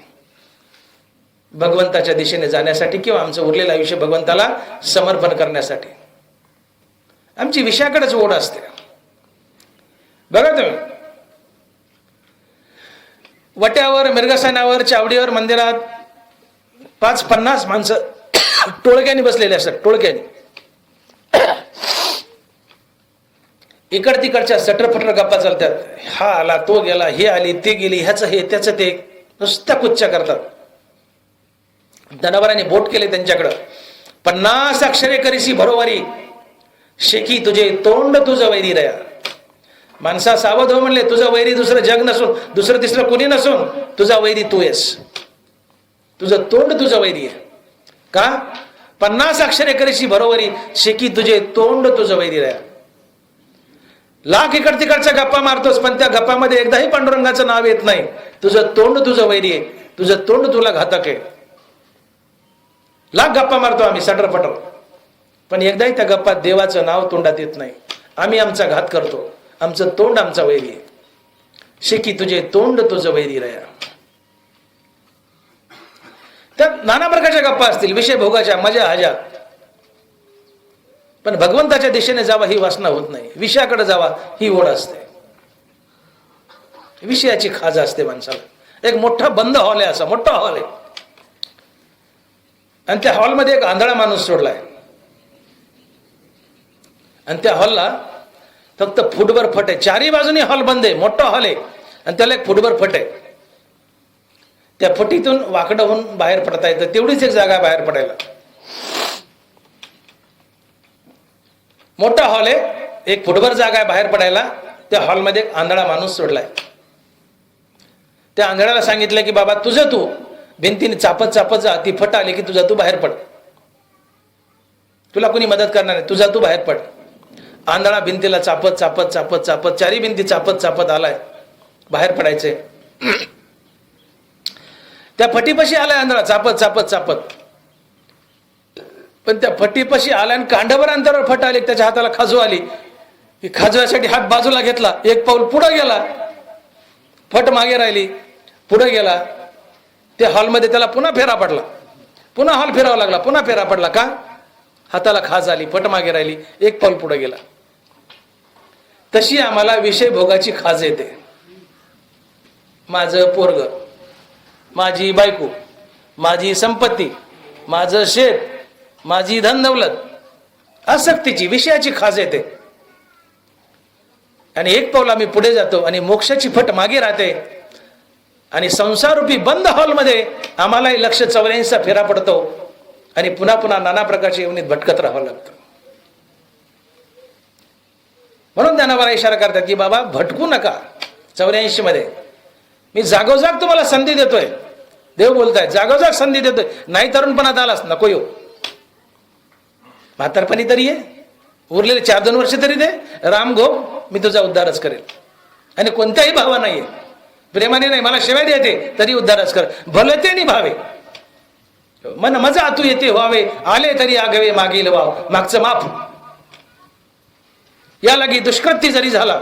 भगवंताच्या दिशेने जाण्यासाठी किंवा आमचं उरलेलं आयुष्य भगवंताला समर्पण करण्यासाठी. आमची विषयाकडेच ओढ असते. बघा तुम्ही, वट्यावर, मिरगसाण्यावर, चावडीवर, मंदिरात 5-50 माणसं टोळक्याने बसलेले असतात. टोळक्याने इकड तिकडच्या सटरफटर गप्पा चालतात. हा आला, तो गेला, हे आली, ते गेली, ह्याचं हे, त्याचं ते, नुसत्या कुच्च्या करतात. जनावरांनी बोट केले त्यांच्याकडं. 50 अक्षरे करीसी भरोवरी, शेकी तुझे तोंड तुझं वैरी रया. माणसा सावध हो म्हणले, तुझं वैरी दुसरं जग नसून, दुसरं तिसरं कोणी नसून, तुझा वैरी तू आहेस. तुझं तोंड तुझं वैरी आहे. का? 50 अक्षरे करीसी भरोवरी, शेकी तुझे तोंड तुझं वैरी रया. लाख इकड तिकडच्या गप्पा मारतोस, पण त्या गप्पामध्ये एकदाही पांडुरंगाचं नाव येत नाही. तुझं तोंड तुझं वैरी आहे, तुझं तोंड तुला घातक आहे. लाख गप्पा मारतो आम्ही सटरफटर, पण एकदाही त्या गप्पात देवाचं नाव तोंडात येत नाही. आम्ही आमचा घात करतो. आमचं तोंड आमचा वैरी आहे. शेकी तुझे तोंड तुझं वैरी रया. त्यात नाना प्रकारच्या गप्पा असतील, विषय भोगाच्या, मजा हजा. पण भगवंताच्या दिशेने जावा ही वासना होत नाही. विषयाकडे जावा ही ओढ असते. विषयाची खाज असते माणसाला. एक मोठा बंद हॉल आहे, असा मोठा हॉल आहे, आणि त्या हॉलमध्ये एक आंधळा माणूस सोडलाय. आणि त्या हॉलला फक्त फुटभर फट आहे. चारही बाजूनी हॉल बंद आहे. मोठा हॉल आहे आणि त्याला एक फुटभर फट आहे. त्या फटीतून वाकडं होऊन बाहेर पडता येतं. तेवढीच एक जागा बाहेर पडायला. मोठा हॉल आहे, एक फुटभर जागा आहे बाहेर पडायला. त्या हॉलमध्ये एक आंधळा माणूस सोडलाय. त्या आंधळ्याला सांगितलं की बाबा तुझं तू भिंतीने चापत चापत जा, ती फट आली की तुझा तू बाहेर पड. तुला कोणी मदत करणार नाही, तुझा तू बाहेर पड. आंधळा भिंतीला चापत चापत चापत चापत, चारी भिंती चापत चापत आलाय, बाहेर पडायचे. त्या फटीपाशी आलाय आंधळा चापत चापत चापत. पण त्या फटीपाशी आला आणि कांडभर अंतरावर फट आली. त्याच्या हाताला खाजू आली. खाजवासाठी हात बाजूला घेतला, एक पाऊल पुढे गेला, फट मागे राहिली, पुढे गेला. त्या हॉलमध्ये त्याला पुन्हा फेरा पडला. पुन्हा हॉल फिरावा लागला, पुन्हा फेरा पडला. का? हाताला खाज आली, फट मागे राहिली, एक पाऊल पुढे गेला. तशी आम्हाला विषय भोगाची खाज येते. माझं पोरग, माझी बायको, माझी संपत्ती, माझं शेत, माझी धन दौलत, आसक्तीची, विषयाची खाज येते. आणि एक पाऊल आम्ही पुढे जातो आणि मोक्षाची फट मागे राहते. आणि संसारूपी बंद हॉलमध्ये आम्हालाही लक्ष 84चा फेरा पडतो आणि पुन्हा पुन्हा नाना प्रकारच्या येऊन भटकत राहावं लागतं. म्हणून ज्ञानाबाई इशारा करतात की बाबा भटकू नका. 84 मध्ये मी जागोजाग तुम्हाला संधी देतोय. देव बोलताय जागोजाग संधी देतोय. नाही तरुणपणात आलास नको येऊ, म्हातारपणी तरी ये, उरलेले 4-2 वर्ष तरी दे. राम गो, मी तुझा उद्धारच करेल. आणि कोणत्याही भावा नाहीये, प्रेमाने नाही, मला शिवाय देते तरी उद्धारच कर. भलतेनी भावे मन मजा तू येते व्हावे, आले तरी आगवे मागील वाव. मागचं माफ या लागी दुष्कृत्य जरी झाला,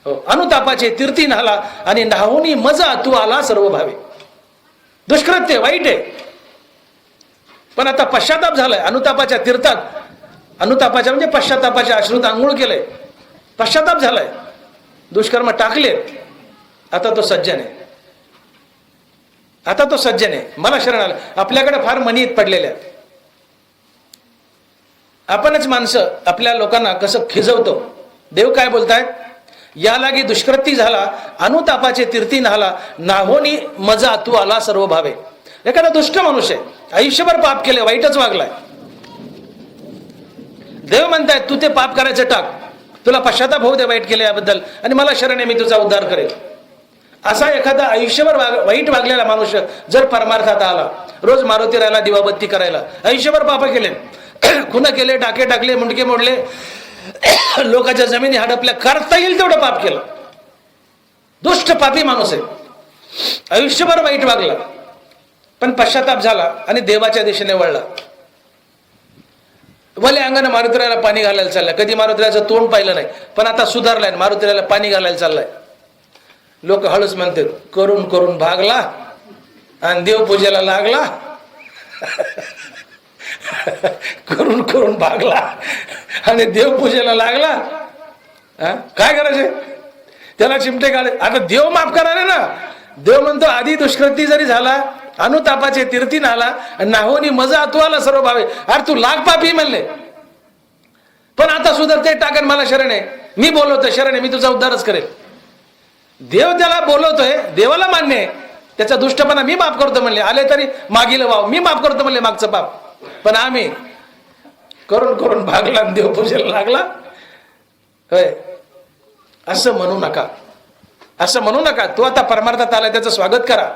अनुतापाचे तीर्थी नाला आणि नाहुनी मजा तू आला सर्व भावे. दुष्कृत्य वाईट आहे, पण आता पश्चाताप झालाय. अनुतापाच्या तीर्थात, अनुतापाच्या म्हणजे पश्चातापाच्या अश्रूत आंघोळ केलंय, पश्चाताप झालाय, दुष्कर्म टाकले. आता तो सज्जन आहे. आता तो सज्जन आहे. मला शरण आलं. आपल्याकडे फार मनीत पडलेल्या, आपणच माणसं आपल्या लोकांना कसं खिजवतो. देव काय बोलतायत? या लागी दुष्कृती झाला, अनुतापाचे तीर्थी नाला, नाहोनी मजा तू आला सर्व भावे. एखादा दुष्ट माणूस आहे, आयुष्यभर पाप केले, वाईटच वागलाय. देव म्हणतायत तू ते पाप करायचं टाक, तुला पश्चाताप होऊ दे वाईट केले याबद्दल, आणि मला शरण आहे, मी तुझा उद्धार करेल. असा एखादा आयुष्यभर वाईट वागलेला माणूस जर परमार्थात आला, रोज मारुती राहायला, दिवाबत्ती करायला, आयुष्यभर पाप केले, खुन केले, टाके टाकले, मुंडके मोडले, लोकांच्या जमिनी हडपल्या, करता येईल तेवढं पाप केलं, दुष्ट पापी माणूस आहे, आयुष्यभर वाईट वागला, पण पश्चाताप झाला आणि देवाच्या दिशेने वळला. भले अंगाने मारुतीराला पाणी घालायला चाललाय, कधी मारुतीराचं तोंड पाहिलं नाही, पण आता सुधारलाय, मारुतीराला पाणी घालायला चाललाय. लोक हळूच म्हणतात करून करून भागला आणि देवपूजेला लागला. करून करून भागला आणि देवपूजेला लागला. काय करायचे त्याला? चिमटे काढे. आता देव माफ करायला ना, देव म्हणतो आधी दुष्कृती जरी झाला, अनुतापाचे तीर्थी नाला, नाहोनी मजा तू आला सर्व भावे. अरे तू लाख पापी म्हणले, पण आता सुधारते टाकन, मला शरण आहे, मी बोलवतोय, शरण आहे, मी तुझा उद्धारच करेल. देव त्याला बोलवतोय, देवाला मान्य आहे, त्याचा दुष्टपणा मी माफ करतो म्हणले, आले तरी मागील वाव मी माफ करतो म्हणले मागचं पाप. पण आम्ही करून करून भागला, देवपूजेला लागला. होय, असं म्हणू नका, असं म्हणू नका. तू आता परमार्थात आलाय, त्याचं स्वागत करा,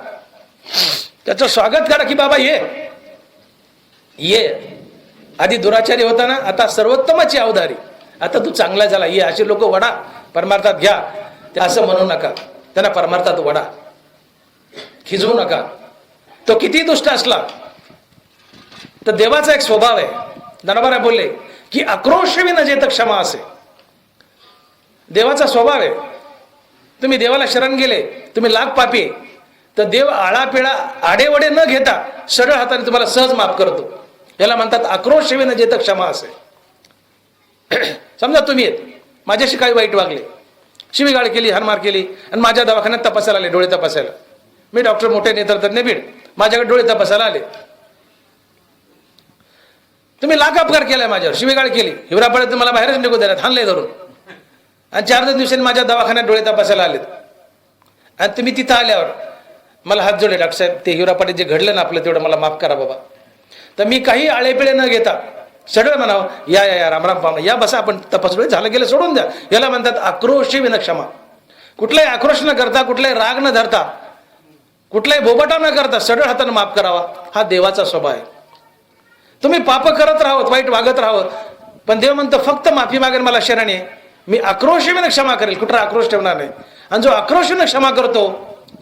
त्याचं स्वागत करा की बाबा ये ये. आधी दुराचारी होता ना, आता सर्वोत्तमाची अवधारी, आता तू चांगला झाला, ये. असे लोक वडा, परमार्थात घ्या, असं म्हणू नका. त्यांना परमार्थात वडा, खिजवू नका. तो किती दुष्ट असला तर देवाचा एक स्वभाव आहे. ज्ञानोबा बोलले की आक्रोश विना जेत क्षमा असे. देवाचा स्वभाव आहे. तुम्ही देवाला शरण गेले, तुम्ही लाख पापी, तर देव आळापिळा आडेवडे न घेता सरळ हाताने तुम्हाला सहज माफ करतो. याला म्हणतात आक्रोश विना जेत क्षमा असे. समजा तुम्ही माझ्याशी काही वाईट वागले, शिवीगाळ केली, हाणमार केली, आणि माझ्या दवाखान्यात तपासायला आले, डोळे तपासायला. मी डॉक्टर मोठे नेत्रतज्ञ बीड, माझ्याकडे डोळे तपासायला आले. तुम्ही लाख अपकार केलाय, माझ्यावर शिवीगाळ केली, हिवरापड्यात मला बाहेरच निघू देण्यात, हाणले धरून, आणि 4-5 दिवसांनी माझ्या दवाखान्यात डोळे तपासायला आलेत. आणि तुम्ही तिथं आल्यावर मला हात जोडले, डॉक्टर साहेब ते हिवरापड्यात जे घडलं ना आपलं, तेवढं मला माफ करा बाबा. तर मी काही आळेपिळे न घेता सरळ म्हणावं, या या या रामराम पामा, या बसा, आपण तपासलं, झालं गेलं, सोडून द्या. याला म्हणतात आक्रोश विना क्षमा. कुठलाही आक्रोश न करता, कुठलाही राग न धरता, कुठलाही बोबाटा न करता सरळ हाताने माफ करावा, हा देवाचा स्वभाव आहे. तुम्ही पाप करत राहावत, वाईट वागत राहावत, पण देव म्हणतो फक्त माफी मागेल, मला शरण आहे, मी आक्रोश विना क्षमा करेल, कुठला आक्रोश ठेवणार नाही. आणि जो आक्रोश विना क्षमा करतो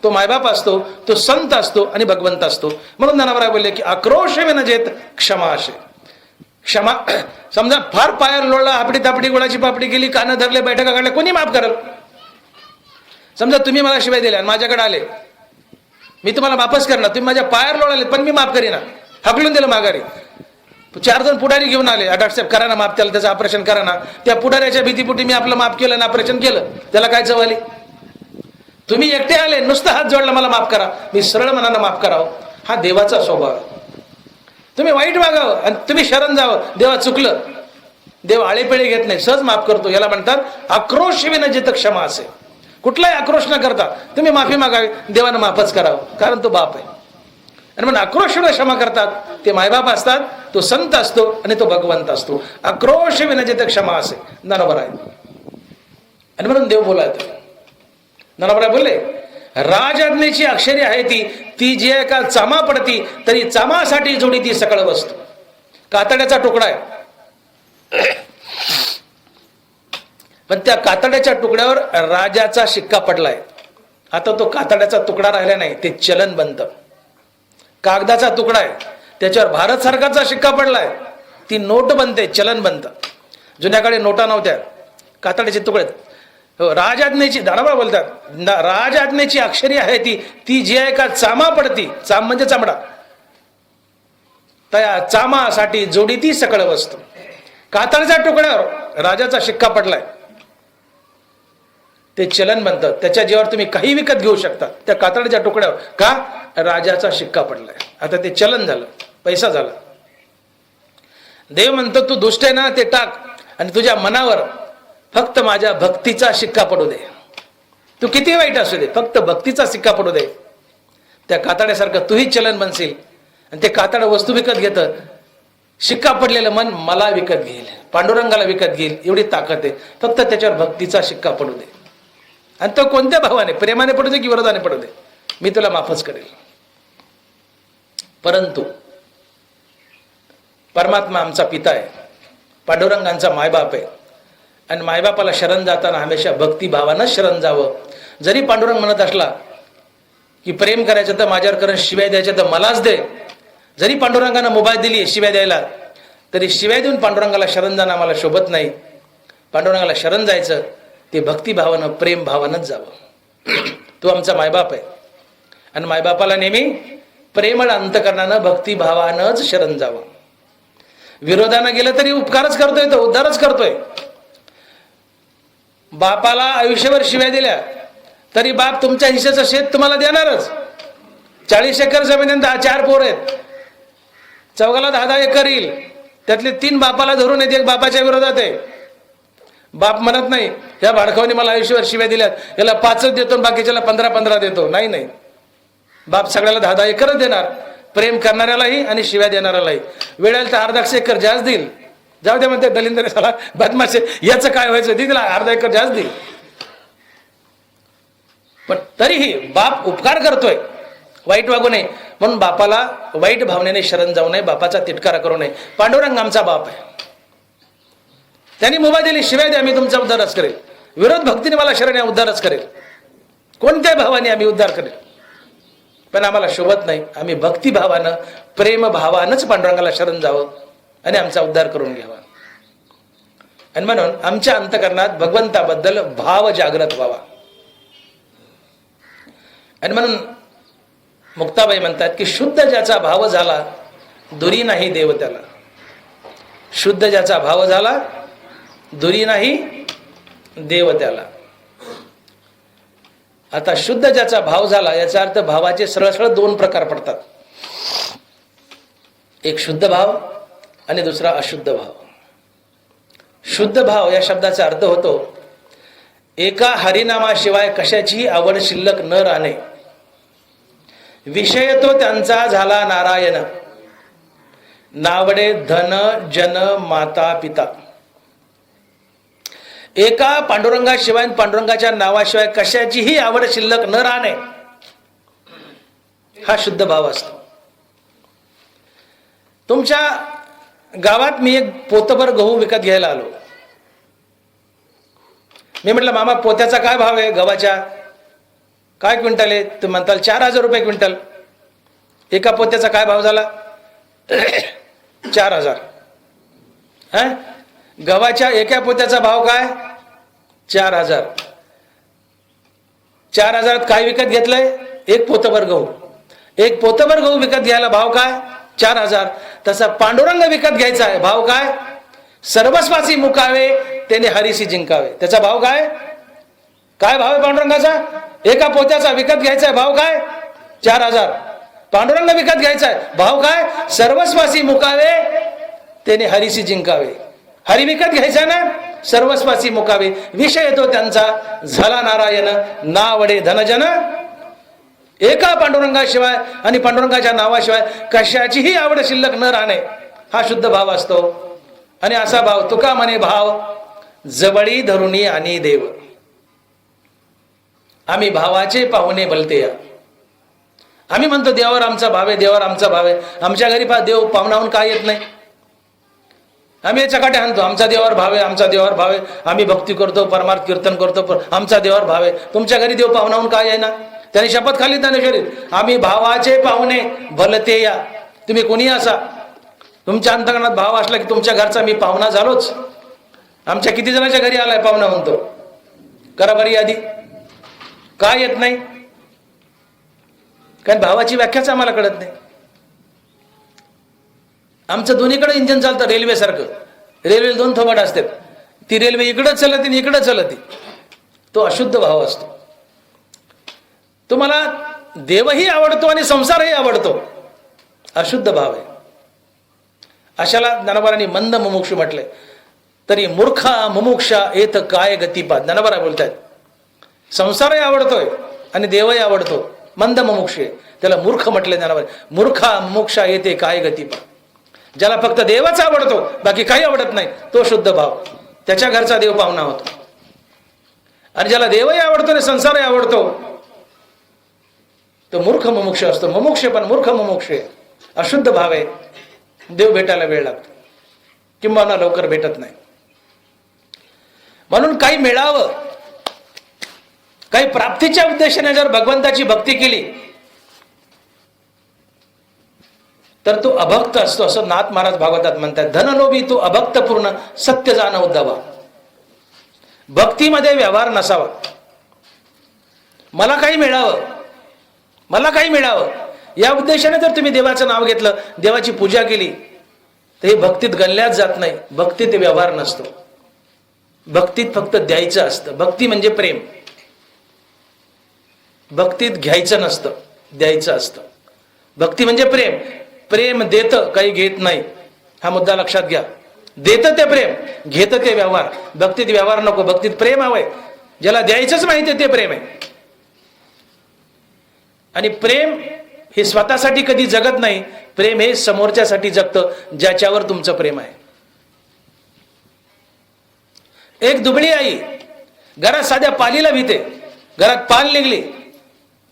तो मायबाप असतो, तो संत असतो आणि भगवंत असतो. म्हणून ज्ञानोबा बोलले की आक्रोश विना जेत क्षमा असे. क्षमा, समजा फार पायावर लोळला, आपडी तापडी, गोळाची पापडी केली, कानं धरले, बैठका काढल्या, कोणी माफ करेल? समजा तुम्ही मला शिवाय दिल्या आणि माझ्याकडे आले, मी तुम्हाला वापस करणार, तुम्ही माझ्या पायावर लोळाले, पण मी माफ करीना, हकलून दिलं माघारी. 4 जण पुढारी घेऊन आले, डॉक्टर साहेब करा ना माफ, त्याला त्याचं ऑपरेशन करा ना. त्या पुढाऱ्याच्या भीतीपुटी मी आपलं माफ केलं आणि ऑपरेशन केलं, त्याला काय चवाली? तुम्ही एकटे आले, नुसतं हात जोडला, मला माफ करा, मी सरळ मनानं माफ करावं, हा देवाचा स्वभाव. तुम्ही वाईट वागावं आणि तुम्ही शरण जावं, देवा चुकलं, देव आळेपिळे घेत नाही, सहज माफ करतो. याला म्हणतात आक्रोश विना जेत क्षमा असे. कुठलाही आक्रोश न करता तुम्ही माफी मागावी, देवानं माफच करावं, कारण तो बाप आहे. आणि म्हणून आक्रोश विना क्षमा करतात ते मायबाप असतात, तो संत असतो आणि तो भगवंत असतो. आक्रोश विना जेत क्षमा असे, ज्ञानोबा आहे. आणि म्हणून देव बोलायचं, ज्ञानोबा बोलले राजआज्ञेची अक्षरी आहे ती जी आहे का चामा पडती, तरी चामासाठी जोडी ती सकळ वस्तू. कातड्याचा तुकडा आहे, पण त्या कातड्याच्या तुकड्यावर राजाचा शिक्का पडलाय. आता तो कातड्याचा तुकडा राहिला नाही, ते चलन बनतं. कागदाचा तुकडा आहे, त्याच्यावर भारत सरकारचा शिक्का पडलाय, ती नोट बनते, चलन बनतं. जुन्याकडे नोटा नव्हत्या, कातड्याचे तुकडे. राजआज्ञेची, दानोबा बोलतात, राजआज्ञेची अक्षरी आहे ती जी आहे का चामा पडती, चाम म्हणजे चामडा, त्या चामासाठी जोडी ती सकळ वस्तू. कातडच्या तुकड्यावर राजाचा शिक्का पडलाय, ते चलन बनतं, त्याच्या जीवावर तुम्ही काही विकत घेऊ शकता. त्या कातडच्या तुकड्यावर का? राजाचा शिक्का पडलाय, आता ते चलन झालं, पैसा झाला. देव म्हणतो तू दुष्ट आहे ना, ते टाक आणि तुझ्या मनावर फक्त माझ्या भक्तीचा शिक्का पडू दे. तू किती वाईट असू दे, फक्त भक्तीचा शिक्का पडू दे. त्या कातड्यासारखं तूही चलन बनशील आणि ते कातड वस्तू विकत घेतं. शिक्का पडलेलं मन मला विकत घेईल, पांडुरंगाला विकत घेईल, एवढी ताकद आहे. फक्त त्याच्यावर भक्तीचा शिक्का पडू दे. आणि तो कोणत्या भावाने, प्रेमाने पडू दे की विरोधाने पडू दे, मी तुला माफच करेल. परंतु परमात्मा आमचा पिता आहे, पांडुरंगांचा मायबाप आहे. आणि मायबापाला शरण जाताना हमेशा भक्तिभावानं शरण जावं. जरी पांडुरंग म्हणत असला की प्रेम करायचं तर माझ्यावर करून शिव्या द्यायच्या तर मलाच दे, जरी पांडुरंगानं मुभा दिली शिव्या द्यायला, तरी शिव्या देऊन पांडुरंगाला शरण जाणं आम्हाला शोभत नाही. पांडुरंगाला शरण जायचं ते भक्तिभावानं प्रेम भावानंच जावं. तो आमचा मायबाप आहे आणि मायबापाला नेहमी प्रेमळ अंतकरणानं भक्तिभावानंच शरण जावं. विरोधानं गेलं तरी उपकारच करतोय, तो उद्धारच करतोय. बापाला आयुष्यभर शिव्या दिल्या तरी बाप तुमच्या हिश्श्याचं शेत तुम्हाला देणारच. 40 एकर जमिनीत 4 पोर आहेत, चौघाला 10 एकर येईल. त्यातले 3 बापाला धरून आहेत, 1 बापाच्या विरोधात आहे. बाप म्हणत नाही या भाडकावनी मला आयुष्यभर शिव्या दिल्यात, याला 5च देतो बाकीच्याला 15-15 देतो. नाही नाही, बाप सगळ्याला 10 एकरच देणार, प्रेम करणाऱ्यालाही आणि शिव्या देणाऱ्यालाही. वेळेला तर अर्धा एकर जास्त देईल. जाऊ द्या म्हणते दलिंदर साला बदमाशे, याचं काय व्हायचं, तिला अर्धा एकर जास्त देईल. पण तरीही बाप उपकार करतोय, वाईट वागू नये म्हणून बापाला वाईट भावनेने शरण जाऊ नये, बापाचा तिटकारा करू नये. पांडुरंग आमचा बाप आहे, त्यांनी मुभा दिली शिवाय द्या मी तुमचा उद्धारच करेल. विरोध भक्तीने मला शरण या उद्धारच करेल, कोणत्या भावाने आम्ही उद्धार करेल. पण आम्हाला शोभत नाही, आम्ही भक्तिभावानं प्रेम भावानंच पांडुरंगाला शरण जावं आणि आमचा उद्धार करून घ्यावा. आणि म्हणून आमच्या अंतकरणात भगवंताबद्दल भाव जागृत व्हावा. आणि म्हणून मुक्ताबाई म्हणतात की शुद्ध ज्याचा भाव झाला दुरी नाही देव त्याला. शुद्ध ज्याचा भाव झाला दुरी नाही देव त्याला. आता शुद्ध ज्याचा भाव झाला याचा अर्थ भावाचे सरळ सरळ 2 प्रकार पडतात. एक शुद्ध भाव आणि दुसरा अशुद्ध भाव. शुद्ध भाव या शब्दाचा अर्थ होतो एका हरिनामाशिवाय कशाचीही आवड शिल्लक न राहणे. विषय तो त्यांचा झाला नारायण, नावडे धन जन माता पिता. एका पांडुरंगाशिवाय पांडुरंगाच्या नावाशिवाय कशाचीही आवड शिल्लक न राहणे, हा शुद्ध भाव असतो. तुमच्या गावात मी एक पोतभर गहू विकत घ्यायला आलो. मी म्हटलं मामा पोत्याचा काय भाव आहे, गव्हाच्या काय क्विंटल आहे. तुम्ही म्हणताल 4000 रुपये क्विंटल. एका पोत्याचा काय भाव झाला 4000. गव्हाच्या एका पोत्याचा भाव काय 4000. 4000 काय विकत घेतलंय, एक पोतभर गहू. एक पोतभर गहू विकत घ्यायला भाव काय 4000. तसा पांडुरंग विकत घ्यायचा आहे, भाव काय सर्वस्वासी मुकावे त्याने हरीसी जिंकावे. त्याचा भाव काय, काय भाव आहे पांडुरंगाचा. एका पोत्याचा विकत घ्यायचा आहे, भाव काय 4000. पांडुरंग विकत घ्यायचा आहे, भाव काय सर्वस्वासी मुकावे त्याने हरीसी जिंकावे. हरी विकत घ्यायचा ना, सर्वस्वासी मुकावे. विषय येतो त्यांचा झाला नारायण, नावडे धनजन. एका पांडुरंगाशिवाय आणि पांडुरंगाच्या नावाशिवाय कशाचीही आवड शिल्लक न राहणे, हा शुद्ध भाव असतो. आणि असा भाव तुका म्हणे भाव जवळी धरुणी आणि देव. आम्ही भावाचे पाहुणे भलते या. आम्ही म्हणतो देवावर आमचा भाव आहे, देवावर आमचा भाव आहे. आमच्या घरी देव पाहुणाहून काय येत नाही. आम्ही चकाटे आणतो आमचा देवावर भाव आहे, आमचा देवावर भाव आहे. आम्ही भक्ती करतो, परमार्थ कीर्तन करतो, आमचा देवावर भाव आहे. तुमच्या घरी देव पाहुणाहून काय आहे ना. त्याने शपथ खाली ज्ञानेश्वरीत, आम्ही भावाचे पाहुणे भलते या. तुम्ही कोणी असा, तुमच्या अंतकरणात भाव असला की तुमच्या घरचा मी पाहुणा झालोच. आमच्या किती जणांच्या घरी आलाय पाहुणा म्हणतो, करा बरी यादी. काय येत नाही, कारण भावाची व्याख्याच आम्हाला कळत नाही. आमचं दोन्हीकडे इंजिन चालतं रेल्वे सारखं. रेल्वे 2 थोबाड असतात, ती रेल्वे इकडं चलती आणि इकडं चलती. तो अशुद्ध भाव असतो. तुम्हाला देवही आवडतो आणि संसारही आवडतो, अशुद्ध भाव आहे. अशाला ज्ञानोबांनी मंद मुमुक्षू म्हटले. तरी मूर्खा मुमुक्षा येत काय गतिपात. ज्ञानोबा बोलतायत, संसारही आवडतोय आणि देवही आवडतो, मंद मुमुक्षे, त्याला मूर्ख म्हटले ज्ञानोबा. मूर्खा मुमुक्षा येते काय गतिपात. ज्याला फक्त देवच आवडतो, बाकी काही आवडत नाही, तो शुद्ध भाव, त्याच्या घरचा देव पाहुणा होतो. आणि ज्याला देवही आवडतो आणि संसारही आवडतो, तो मूर्ख मुमुक्ष असतो. मुमुक्षे पण मूर्ख मुमुक्षे, अशुद्ध भाव आहे. देव भेटायला वेळ लागतो, किंबहुना लवकर भेटत नाही. म्हणून काही मिळावं, काही प्राप्तीच्या उद्देशाने जर भगवंताची भक्ती केली तर तो अभक्त असतो, असं नाथ महाराज भागवतात म्हणतात. धनलोभी तो अभक्त पूर्ण, सत्य जाण उद्धवा. भक्तीमध्ये व्यवहार नसावा. मला काही मिळावं, मला काही मिळावं या उद्देशाने जर तुम्ही देवाचं नाव घेतलं, देवाची पूजा केली, तर हे भक्तीत गणल्याच जात नाही. भक्तीत व्यवहार नसतो. भक्तीत फक्त द्यायचं असतं. भक्ती म्हणजे प्रेम. भक्तीत घ्यायचं नसतं, द्यायचं असतं. भक्ती म्हणजे प्रेम. प्रेम देतं, काही घेत नाही. हा मुद्दा लक्षात घ्या. देतं ते प्रेम, घेतं ते व्यवहार. भक्तीत व्यवहार नको, भक्तीत प्रेम हवंय. ज्याला द्यायचंच माहिती ते प्रेम आहे. आणि प्रेम हे स्वतःसाठी कधी जगत नाही. प्रेम हे समोरच्यासाठी जगतं, ज्याच्यावर तुमचं प्रेम आहे. एक दुबळी आई घरात साध्या पालीला भीते. घरात पाल निघली,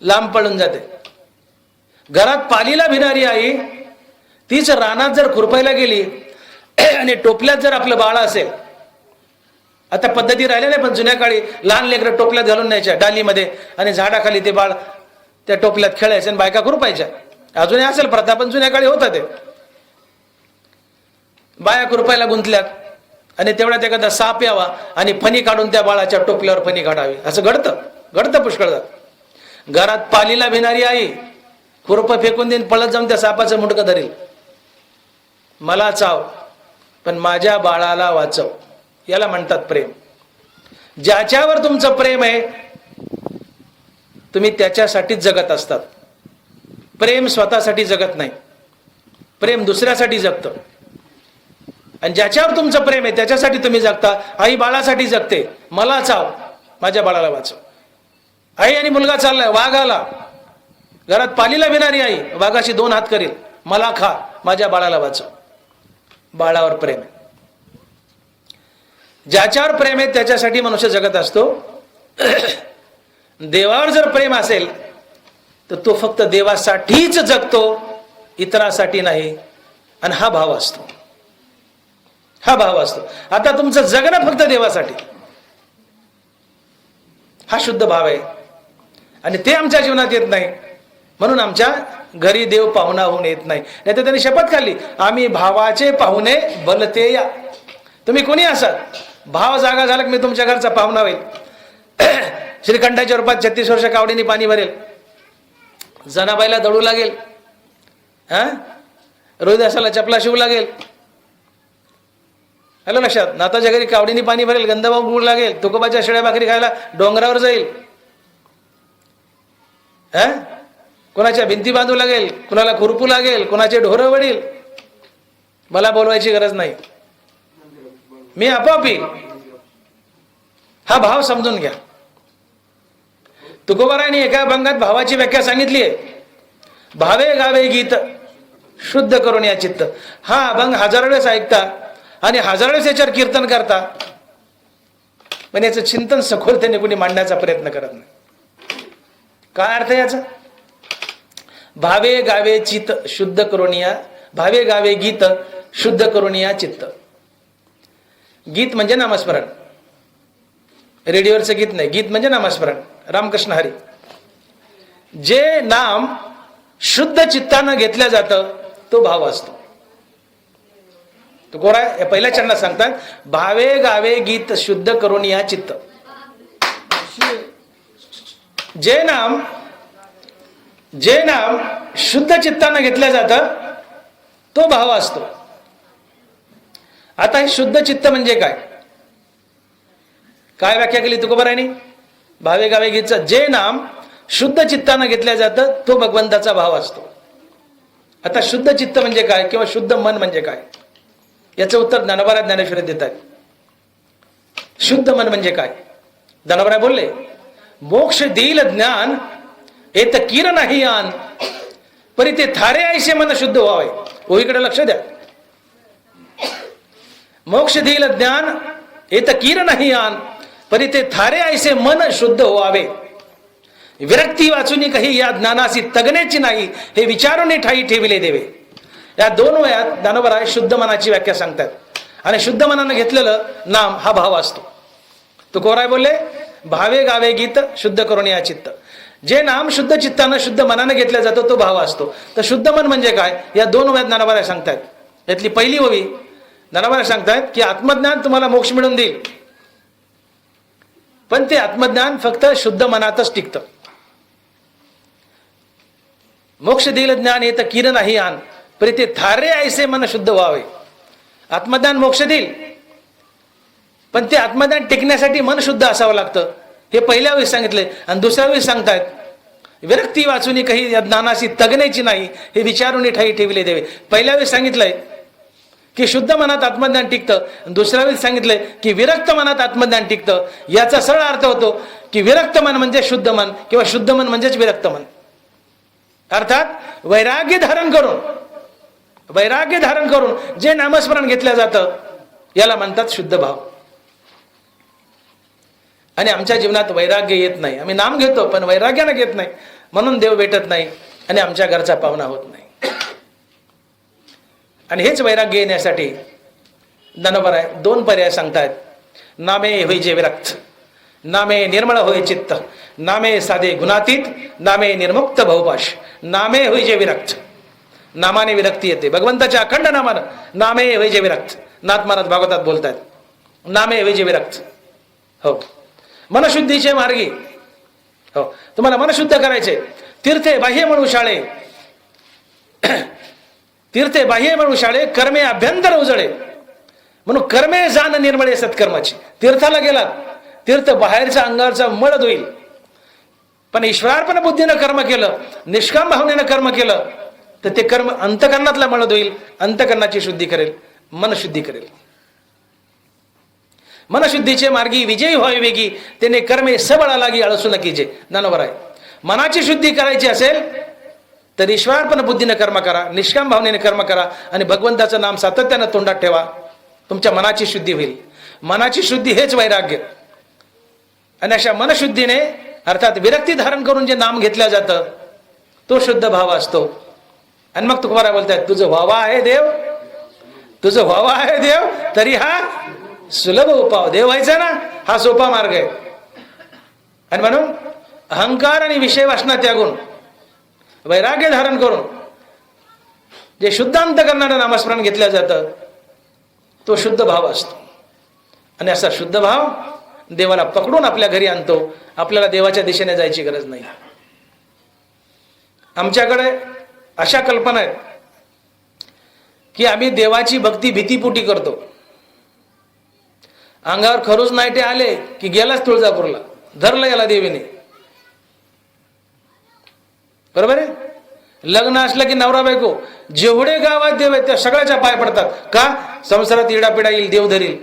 लांब पळून जाते. घरात पालीला भिणारी आई तीच रानात जर खुरपायला गेली आणि टोपल्यात जर आपलं बाळ असेल, आता पद्धती राहिल्या नाही, पण जुन्या काळी लहान लेकरं टोपल्यात घालून न्यायच्या डालीमध्ये आणि झाडाखाली ते बाळ त्या टोपल्यात खेळायचे आणि बायका खुरपायच्या. अजूनही असेल प्रथा, पण जुन्या काळी होता ते. बाया खुरपायला गुंतल्यात आणि तेवढ्यात एखादा साप यावा आणि फणी काढून त्या बाळाच्या टोपल्यावर फणी काढावी. असं घडतं पुष्कळ. घरात पालीला भिणारी आई खुरप फेकून देईन, पळत जाऊन त्या सापाचं मुंडकं धरेल. मला चाव पण माझ्या बाळाला वाचव, याला म्हणतात प्रेम. ज्याच्यावर तुमचं प्रेम आहे तुम्ही त्याच्यासाठीच जगत असतात. प्रेम स्वतःसाठी जगत नाही, प्रेम दुसऱ्यासाठी जगतं. आणि ज्याच्यावर तुमचं प्रेम आहे त्याच्यासाठी तुम्ही जगता. आई बाळासाठी जगते, मला चाव माझ्या बाळाला वाचव. आई आणि मुलगा चाललाय, वाघ आला. घरात पालीला भिणारी आई वाघाशी 2 हात करेल, मला खा माझ्या बाळाला वाचव. बाळावर प्रेम आहे. ज्याच्यावर प्रेम आहे त्याच्यासाठी मनुष्य जगत असतो. देवावर जर प्रेम असेल तर तो फक्त देवासाठीच जगतो, इतरासाठी नाही. आणि हा भाव असतो, हा भाव असतो. आता तुमचं जगणं फक्त देवासाठी, हा शुद्ध भाव आहे. आणि ते आमच्या जीवनात येत नाही, म्हणून आमच्या घरी देव पाहुणा होऊन येत नाही. नाही तर त्यांनी शपथ खाल्ली, आम्ही भावाचे पाहुणे भलते या. तुम्ही कोणी असाल, भाव जागा झाला की मी तुमच्या घरचा पाहुणा होईल. श्रीखंडाच्या रूपात 36 वर्ष कावडीने पाणी भरेल, जनाबाईला दळू लागेल, रोहिदासाला चपला शिवू लागेल. आलं लक्षात? नाताच्या घरी कावडीने पाणी भरेल, गंधभाव गुळ लागेल, तुकोबाच्या शेळ्या भाकरी खायला डोंगरावर जाईल. कोणाच्या भिंती बांधू लागेल, कुणाला खुरपू लागेल, कोणाचे ढोरं वडील. मला बोलवायची गरज नाही, मी आपोआप येईल. हा भाव समजून घ्या. तुकोबारायांनी एका अभंगात भावाची व्याख्या सांगितली आहे, भावे गावे गीत शुद्ध करून या चित्त. हा अभंग 1000 वेळेस ऐकता आणि 1000 वेळेस याच्यावर कीर्तन करता, पण याचं चिंतन सखोलतेने कुणी मांडण्याचा प्रयत्न करत नाही. काय अर्थ याचा? भावे गावे चित्त शुद्ध करून या, भावे गावे गीत शुद्ध करून या चित्त. गीत म्हणजे नामस्मरण, रेडिओवरचं गीत नाही. गीत म्हणजे नामस्मरण, रामकृष्ण हरी. जे नाम शुद्ध चित्तानं घेतलं जातं तो भाव असतो. तो कोरा या पहिल्या चरणात सांगतात, भावे गावे गीत शुद्ध करून या चित्त. जे नाम शुद्ध चित्तानं घेतलं जातं तो भाव असतो. आता हे शुद्ध चित्त म्हणजे काय? काय व्याख्या केली तुकोबारायांनी? भावे गावे गीतचं जे नाम शुद्ध चित्तानं घेतलं जातं तो भगवंताचा भाव असतो. आता शुद्ध चित्त म्हणजे काय किंवा शुद्ध मन म्हणजे काय, याचं उत्तर ज्ञानोबा ज्ञानेश्वरी देत आहेत. शुद्ध मन म्हणजे काय? धनवराय बोलले, मोक्ष देईल ज्ञान येत किर नाही आन, परी ते थारे ऐसे मन शुद्ध व्हावे. ओहीकडे लक्ष द्या. मोक्ष देईल ज्ञान येत किर नाही आन, परी ते थारे ऐसे मन शुद्ध व्हावे. विरक्ती वाचून काही या ज्ञानासी तगण्याची नाही, हे विचारून ठाई ठेविले देवे. या 2 वयात दानवराय शुद्ध मनाची व्याख्या सांगतात. आणि शुद्ध मनानं घेतलेलं नाम हा भाव असतो. तुकोराय बोलले, भावे गावे गीत शुद्ध करून या चित्त. जे नाम शुद्ध चित्तानं शुद्ध मनानं घेतलं जातो तो भाव असतो. तर शुद्ध मन म्हणजे काय? या 2 वयात ज्ञानोबा सांगतात. यातली पहिली ओवी ज्ञानोबा सांगतात की आत्मज्ञान तुम्हाला मोक्ष मिळवून देईल, पण ते आत्मज्ञान फक्त शुद्ध मनातच टिकतं. मोक्ष देईल ज्ञान येतं किर नाही आन, परी ते थारे ऐसे मन शुद्ध व्हावे. आत्मज्ञान मोक्ष देईल, पण ते आत्मज्ञान टिकण्यासाठी मन शुद्ध असावं लागतं. हे पहिल्या वेळी सांगितले. आणि दुसऱ्या वेळी सांगतायत, विरक्ती वाचून काही या ज्ञानाशी तगण्याची नाही, हे विचारून ठाई ठेविले देवे. पहिल्या वेळी सांगितलंय की शुद्ध मनात आत्मज्ञान टिकतं, दुसऱ्या वेळी सांगितलंय की विरक्त मनात आत्मज्ञान टिकतं. याचा सरळ अर्थ होतो की विरक्त मन म्हणजे शुद्ध मन, किंवा शुद्ध मन म्हणजेच विरक्त मन. अर्थात वैराग्य धारण करून जे नामस्मरण घेतलं जातं याला म्हणतात शुद्ध भाव. आणि आमच्या जीवनात वैराग्य येत नाही. आम्ही नाम घेतो पण वैराग्यानं घेत नाही, म्हणून देव भेटत नाही आणि आमच्या घरचा पाहुणा होत नाही. आणि हेच वैराग्य येण्यासाठी ज्ञानोबा 2 पर्याय सांगतायत. नामे होईजे विरक्त, नामे निर्मळ होय चित्त, नामे साधे गुणातीत, नामे निर्मुक्त बहुपाश. नामे होईजे विरक्त, नामाने विरक्ती येते. भगवंताच्या अखंड नामानं नामे होईजे विरक्त. नाथ महाराज भागवतात बोलतात, नामे होईजे विरक्त. हो, मनशुद्धीचे मार्गी. हो, तुम्हाला मनशुद्ध करायचे. तीर्थे बाह्य म्हणू शाळे, तीर्थे बाह्य म्हणू शाळे, कर्मे अभ्यंतर उजळे. म्हणून कर्मे जाण निर्मळे सत्कर्माची. तीर्थाला गेलात, तीर्थ बाहेरचा अंगावरचा मळ धुईल, पण ईश्वरार्पण बुद्धीनं कर्म केलं, निष्काम भावनेनं कर्म केलं, तर ते कर्म अंतकरणातला मळ धुईल, अंतकरणाची शुद्धी करेल, मनशुद्धी करेल. मनशुद्धीचे मार्गी विजयी व्हावे वेगी, त्याने कर्मे सबळा लागी आळसू नकीचे. ज्ञानोबा आहे, मनाची शुद्धी करायची असेल तर ईश्वरार्पण बुद्धीने कर्म करा, निष्काम भावनेने कर्म करा आणि भगवंताचं नाम सातत्यानं तोंडात ठेवा. तुमच्या मनाची शुद्धी होईल. मनाची शुद्धी हेच वैराग्य. आणि अशा मनशुद्धीने अर्थात विरक्ती धारण करून जे नाम घेतलं जातं तो शुद्ध भाव असतो. आणि मग तुकाराम बोलतायत, तुझं व्हावा आहे देव, तुझं व्हावा आहे देव, तरी हा सुलभ उपाव. देव व्हायचा ना, हा सोपा मार्ग आहे. आणि म्हणून अहंकार आणि विषय वासना त्यागून वैराग्य धारण करून जे शुद्ध अंतकरणानं नामस्मरण घेतलं जातं तो शुद्ध भाव असतो. आणि असा शुद्ध भाव देवाला पकडून आपल्या घरी आणतो. आपल्याला देवाच्या दिशेने जायची गरज नाही. आमच्याकडे अशा कल्पना आहेत की आम्ही देवाची भक्ती भीतीपोटी करतो. अंगावर खरूच नाईटे आले की गेलाच तुळजापूरला, धरलं याला देवीने. बरोबर आहे. लग्न असलं की नवरा बायको जेवढे गावात देव आहेत त्या सगळ्याच्या पाय पडतात. का? संसारात इडापिडा येईल देव धरील.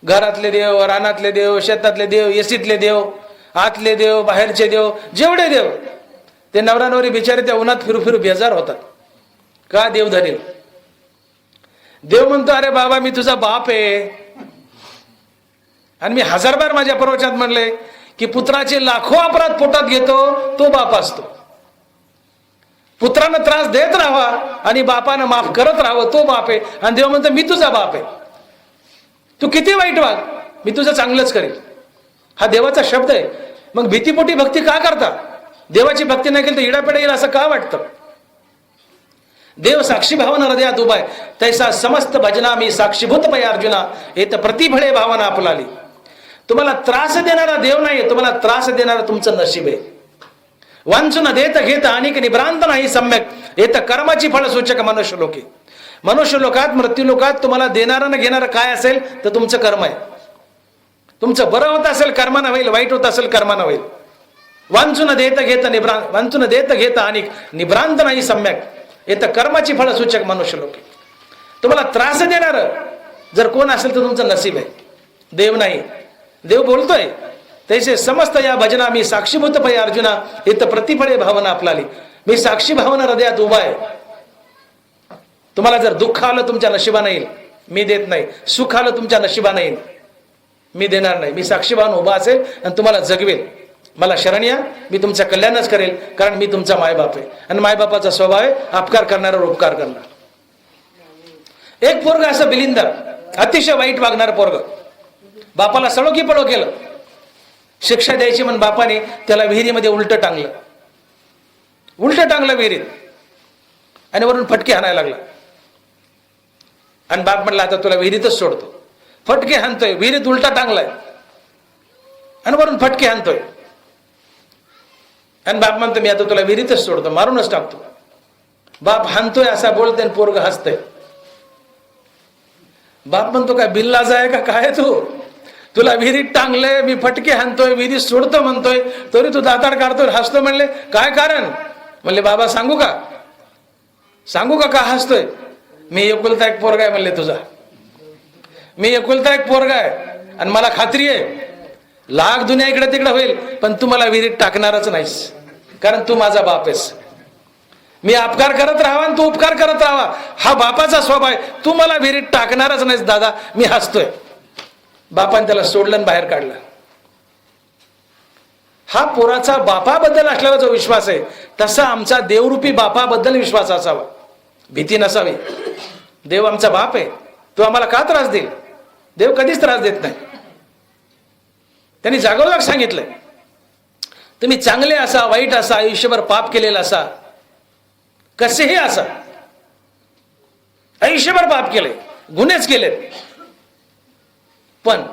घरातले देव, रानातले देव, शेतातले देव, एसीतले देव, आतले देव, बाहेरचे देव, जेवढे देव ते नवरा नवरी बिचारे त्या उन्हात फिरू फिरू बेजार होतात. का? देव धरील. देव म्हणतो, अरे बाबा मी तुझा बाप आहे. आणि मी 1000 बार माझ्या प्रवचनात म्हणले की पुत्राचे लाखो अपराध पोटात घेतो तो बाप असतो. पुत्रानं त्रास देत राहावा आणि बापानं माफ करत राहावं तो बाप आहे. आणि देव म्हणतो, मी तुझा बाप आहे, तू किती वाईट वाग, मी तुझं चांगलंच करेल. हा देवाचा शब्द आहे. मग भीतीपोटी भक्ती का करता? देवाची भक्ती नाही केली तर इडापिडा येईल असं का वाटतं? देव साक्षी भावना हृदयात उभा आहे. तैसा समस्त भजना मी साक्षीभूत पै अर्जुना, येत प्रतिफळे भावना आपलाली. तुम्हाला त्रास देणारा देव नाही, तुम्हाला त्रास देणारा तुमचं नशीब आहे. वांचून देत घेत अनेक निभ्रांत नाही सम्यक, येत कर्माची फळ सूचक मनुष्य लोके. मनुष्य लोकात, मृत्यू लोकात तुम्हाला देणारं न घेणारं काय असेल तर तुमचं कर्म आहे. तुमचं बरं होत असेल कर्मानं होईल, वाईट होत असेल कर्मानं होईल. वांचून देत घेत वांचून देत घेत अनेक निभ्रांत नाही सम्यक, येत कर्माची फळ सूचक मनुष्य लोके. तुम्हाला त्रास देणारं जर कोण असेल तर तुमचं नशीब आहे, देव नाही. देव बोलतोय, तैसे समस्त या भजना मी साक्षीभूत पै अर्जुना इथं प्रतिफळे भावना आपलाली. मी साक्षी भावना हृदयात उभा आहे. तुम्हाला जर दुःख आलं तुमच्या नशिबाने येईल, मी देत नाही. सुख आलं तुमच्या नशिबाने येईल, मी देणार नाही. मी साक्षी भावना उभा असेल आणि तुम्हाला जगवेल. मला शरण या, मी तुमचं कल्याणच करेल, कारण मी तुमचा मायबाप आहे. आणि मायबापाचा स्वभाव आहे अपकार करणारा उपकार करणार. एक पोरग असं बिलिंदर, अतिशय वाईट वागणार पोरग, बापाला सळो की पळो केलं. शिक्षा द्यायची म्हणून बापाने त्याला विहिरीमध्ये उलट टांगलं विहिरीत, आणि वरून फटके हाणायला लागला. आणि बाप म्हणला आता तुला विहिरीतच सोडतो. फटके हाणतोय, विहिरीत उलटा टांगलाय आणि वरून फटके हाणतोय. आणि बाप म्हणतो मी आता तुला विहिरीतच सोडतो, मारूनच टाकतो. बाप हाणतोय असा बोलते आणि पोरग हसतंय. बाप म्हणतो काय बिल्लाज आहे का काय तू? तुला विहिरीत टांगलंय, मी फटके हाणतोय, विहिरीत सोडतो म्हणतोय, तरी तू दाताड काढतोय हसतो. म्हणले काय कारण? म्हणले बाबा सांगू का का हसतोय? मी एकुलता एक पोरगा आहे म्हणले तुझा, मी एकुलता एक पोरगा आहे. आणि मला खात्री आहे लाख दुनिया इकडे तिकडे होईल, पण तू मला विहिरीत टाकणारच नाहीस, कारण तू माझा बाप आहेस. मी अपकार करत राहावा आणि तू उपकार करत राहावा, हा बापाचा स्वभाव आहे. तू मला विहिरीत टाकणारच नाहीस दादा. मी हसतोय. बापाने त्याला सोडलं आणि बाहेर काढलं. हा पोराचा बापाबद्दल असलेला जो विश्वास आहे, तसा आमचा देवरूपी बापाबद्दल विश्वास असावा, भीती नसावी. देव आमचा बाप आहे, तो आम्हाला का त्रास देईल? देव कधीच त्रास देत नाही. त्यांनी जागोजाग सांगितलंय, तुम्ही चांगले असा, वाईट असा, आयुष्यभर पाप केलेला असा, कसेही असा, आयुष्यभर पाप केले, गुन्हेच केलेत, पण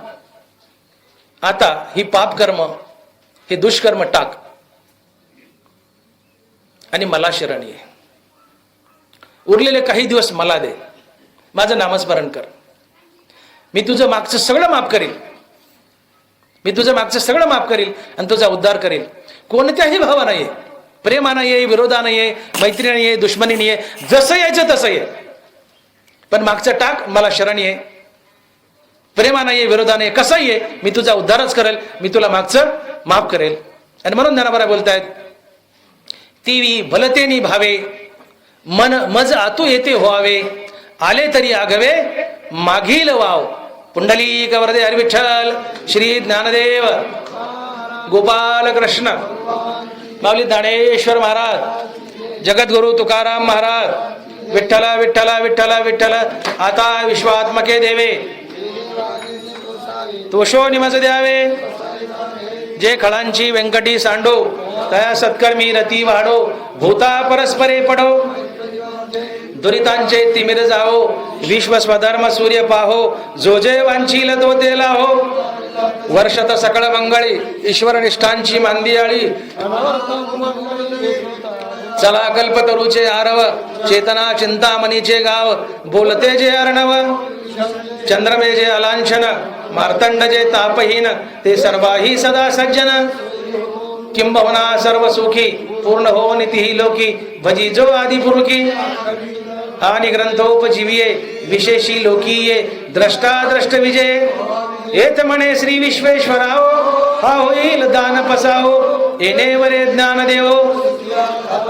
आता ही पाप कर्म, हे दुष्कर्म टाक आणि मला शरण ये. उरलेले काही दिवस मला दे, माझं नामस्मरण कर. मी तुझं मागचं सगळं माफ करील, मी तुझं मागचं सगळं माफ करील आणि तुझा उद्धार करील. कोणत्याही भावानं ये, प्रेमानं ये, विरोधानं ये, मैत्रीनं ये, दुश्मनीने ये, जसं यायचं तसं ये, पण मागचं टाक, मला शरण ये. प्रेमानं ये, विरोधानं ये, कसं ये, मी तुझा उद्धारच करेल, मी तुला मागचं माफ करेल. आणि म्हणून ज्ञानोबा बोलतायत, ती भलतेनी भावे मन मज आतू येते व्हावे, आले तरी आगवे मागील वाव. पुंडलिक वरदे हरी विठ्ठल श्री ज्ञानदेव गोपाल कृष्ण माऊली ज्ञानेश्वर महाराज, जगद्गुरु तुकाराम महाराज, विठ्ठला विठ्ठला विठ्ठला विठ्ठल. आता विश्वात्मके देवे तोषो निमज द्यावे, जे खळांची व्यंकटी सांडो, तया सत्कर्मी रती वाढो, भूता परस्परे पडो, दुरितांचे तिमिर जावो, विश्व स्वधर्म सूर्य पाहो, जो जे वांछील तो ते लाहो. वर्षत सकळ मंगळी ईश्वर निष्ठांची मांदियाळी, चला कल्पतरूचे आरव, चेतना चिंतामणीचे गाव, बोलते जे अर्णव. चंद्रमे जे अलांछन, मार्तंड जे तापहीन, ते सर्वाही सदा सज्जन. किंबहुना सर्व सुखी, पूर्ण हो नितीही लोकी, भजी जो आदि पुरुखी. आणि ग्रंथोपजीविये, विशेषी लोकीये, द्रष्टा द्रष्ट विजय. येत म्हणे श्री विश्वेश्वराओ, हा होईल दान पसाओ. येणे वरे ज्ञान देवो,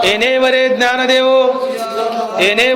येणे वरे ज्ञान देवो, येणे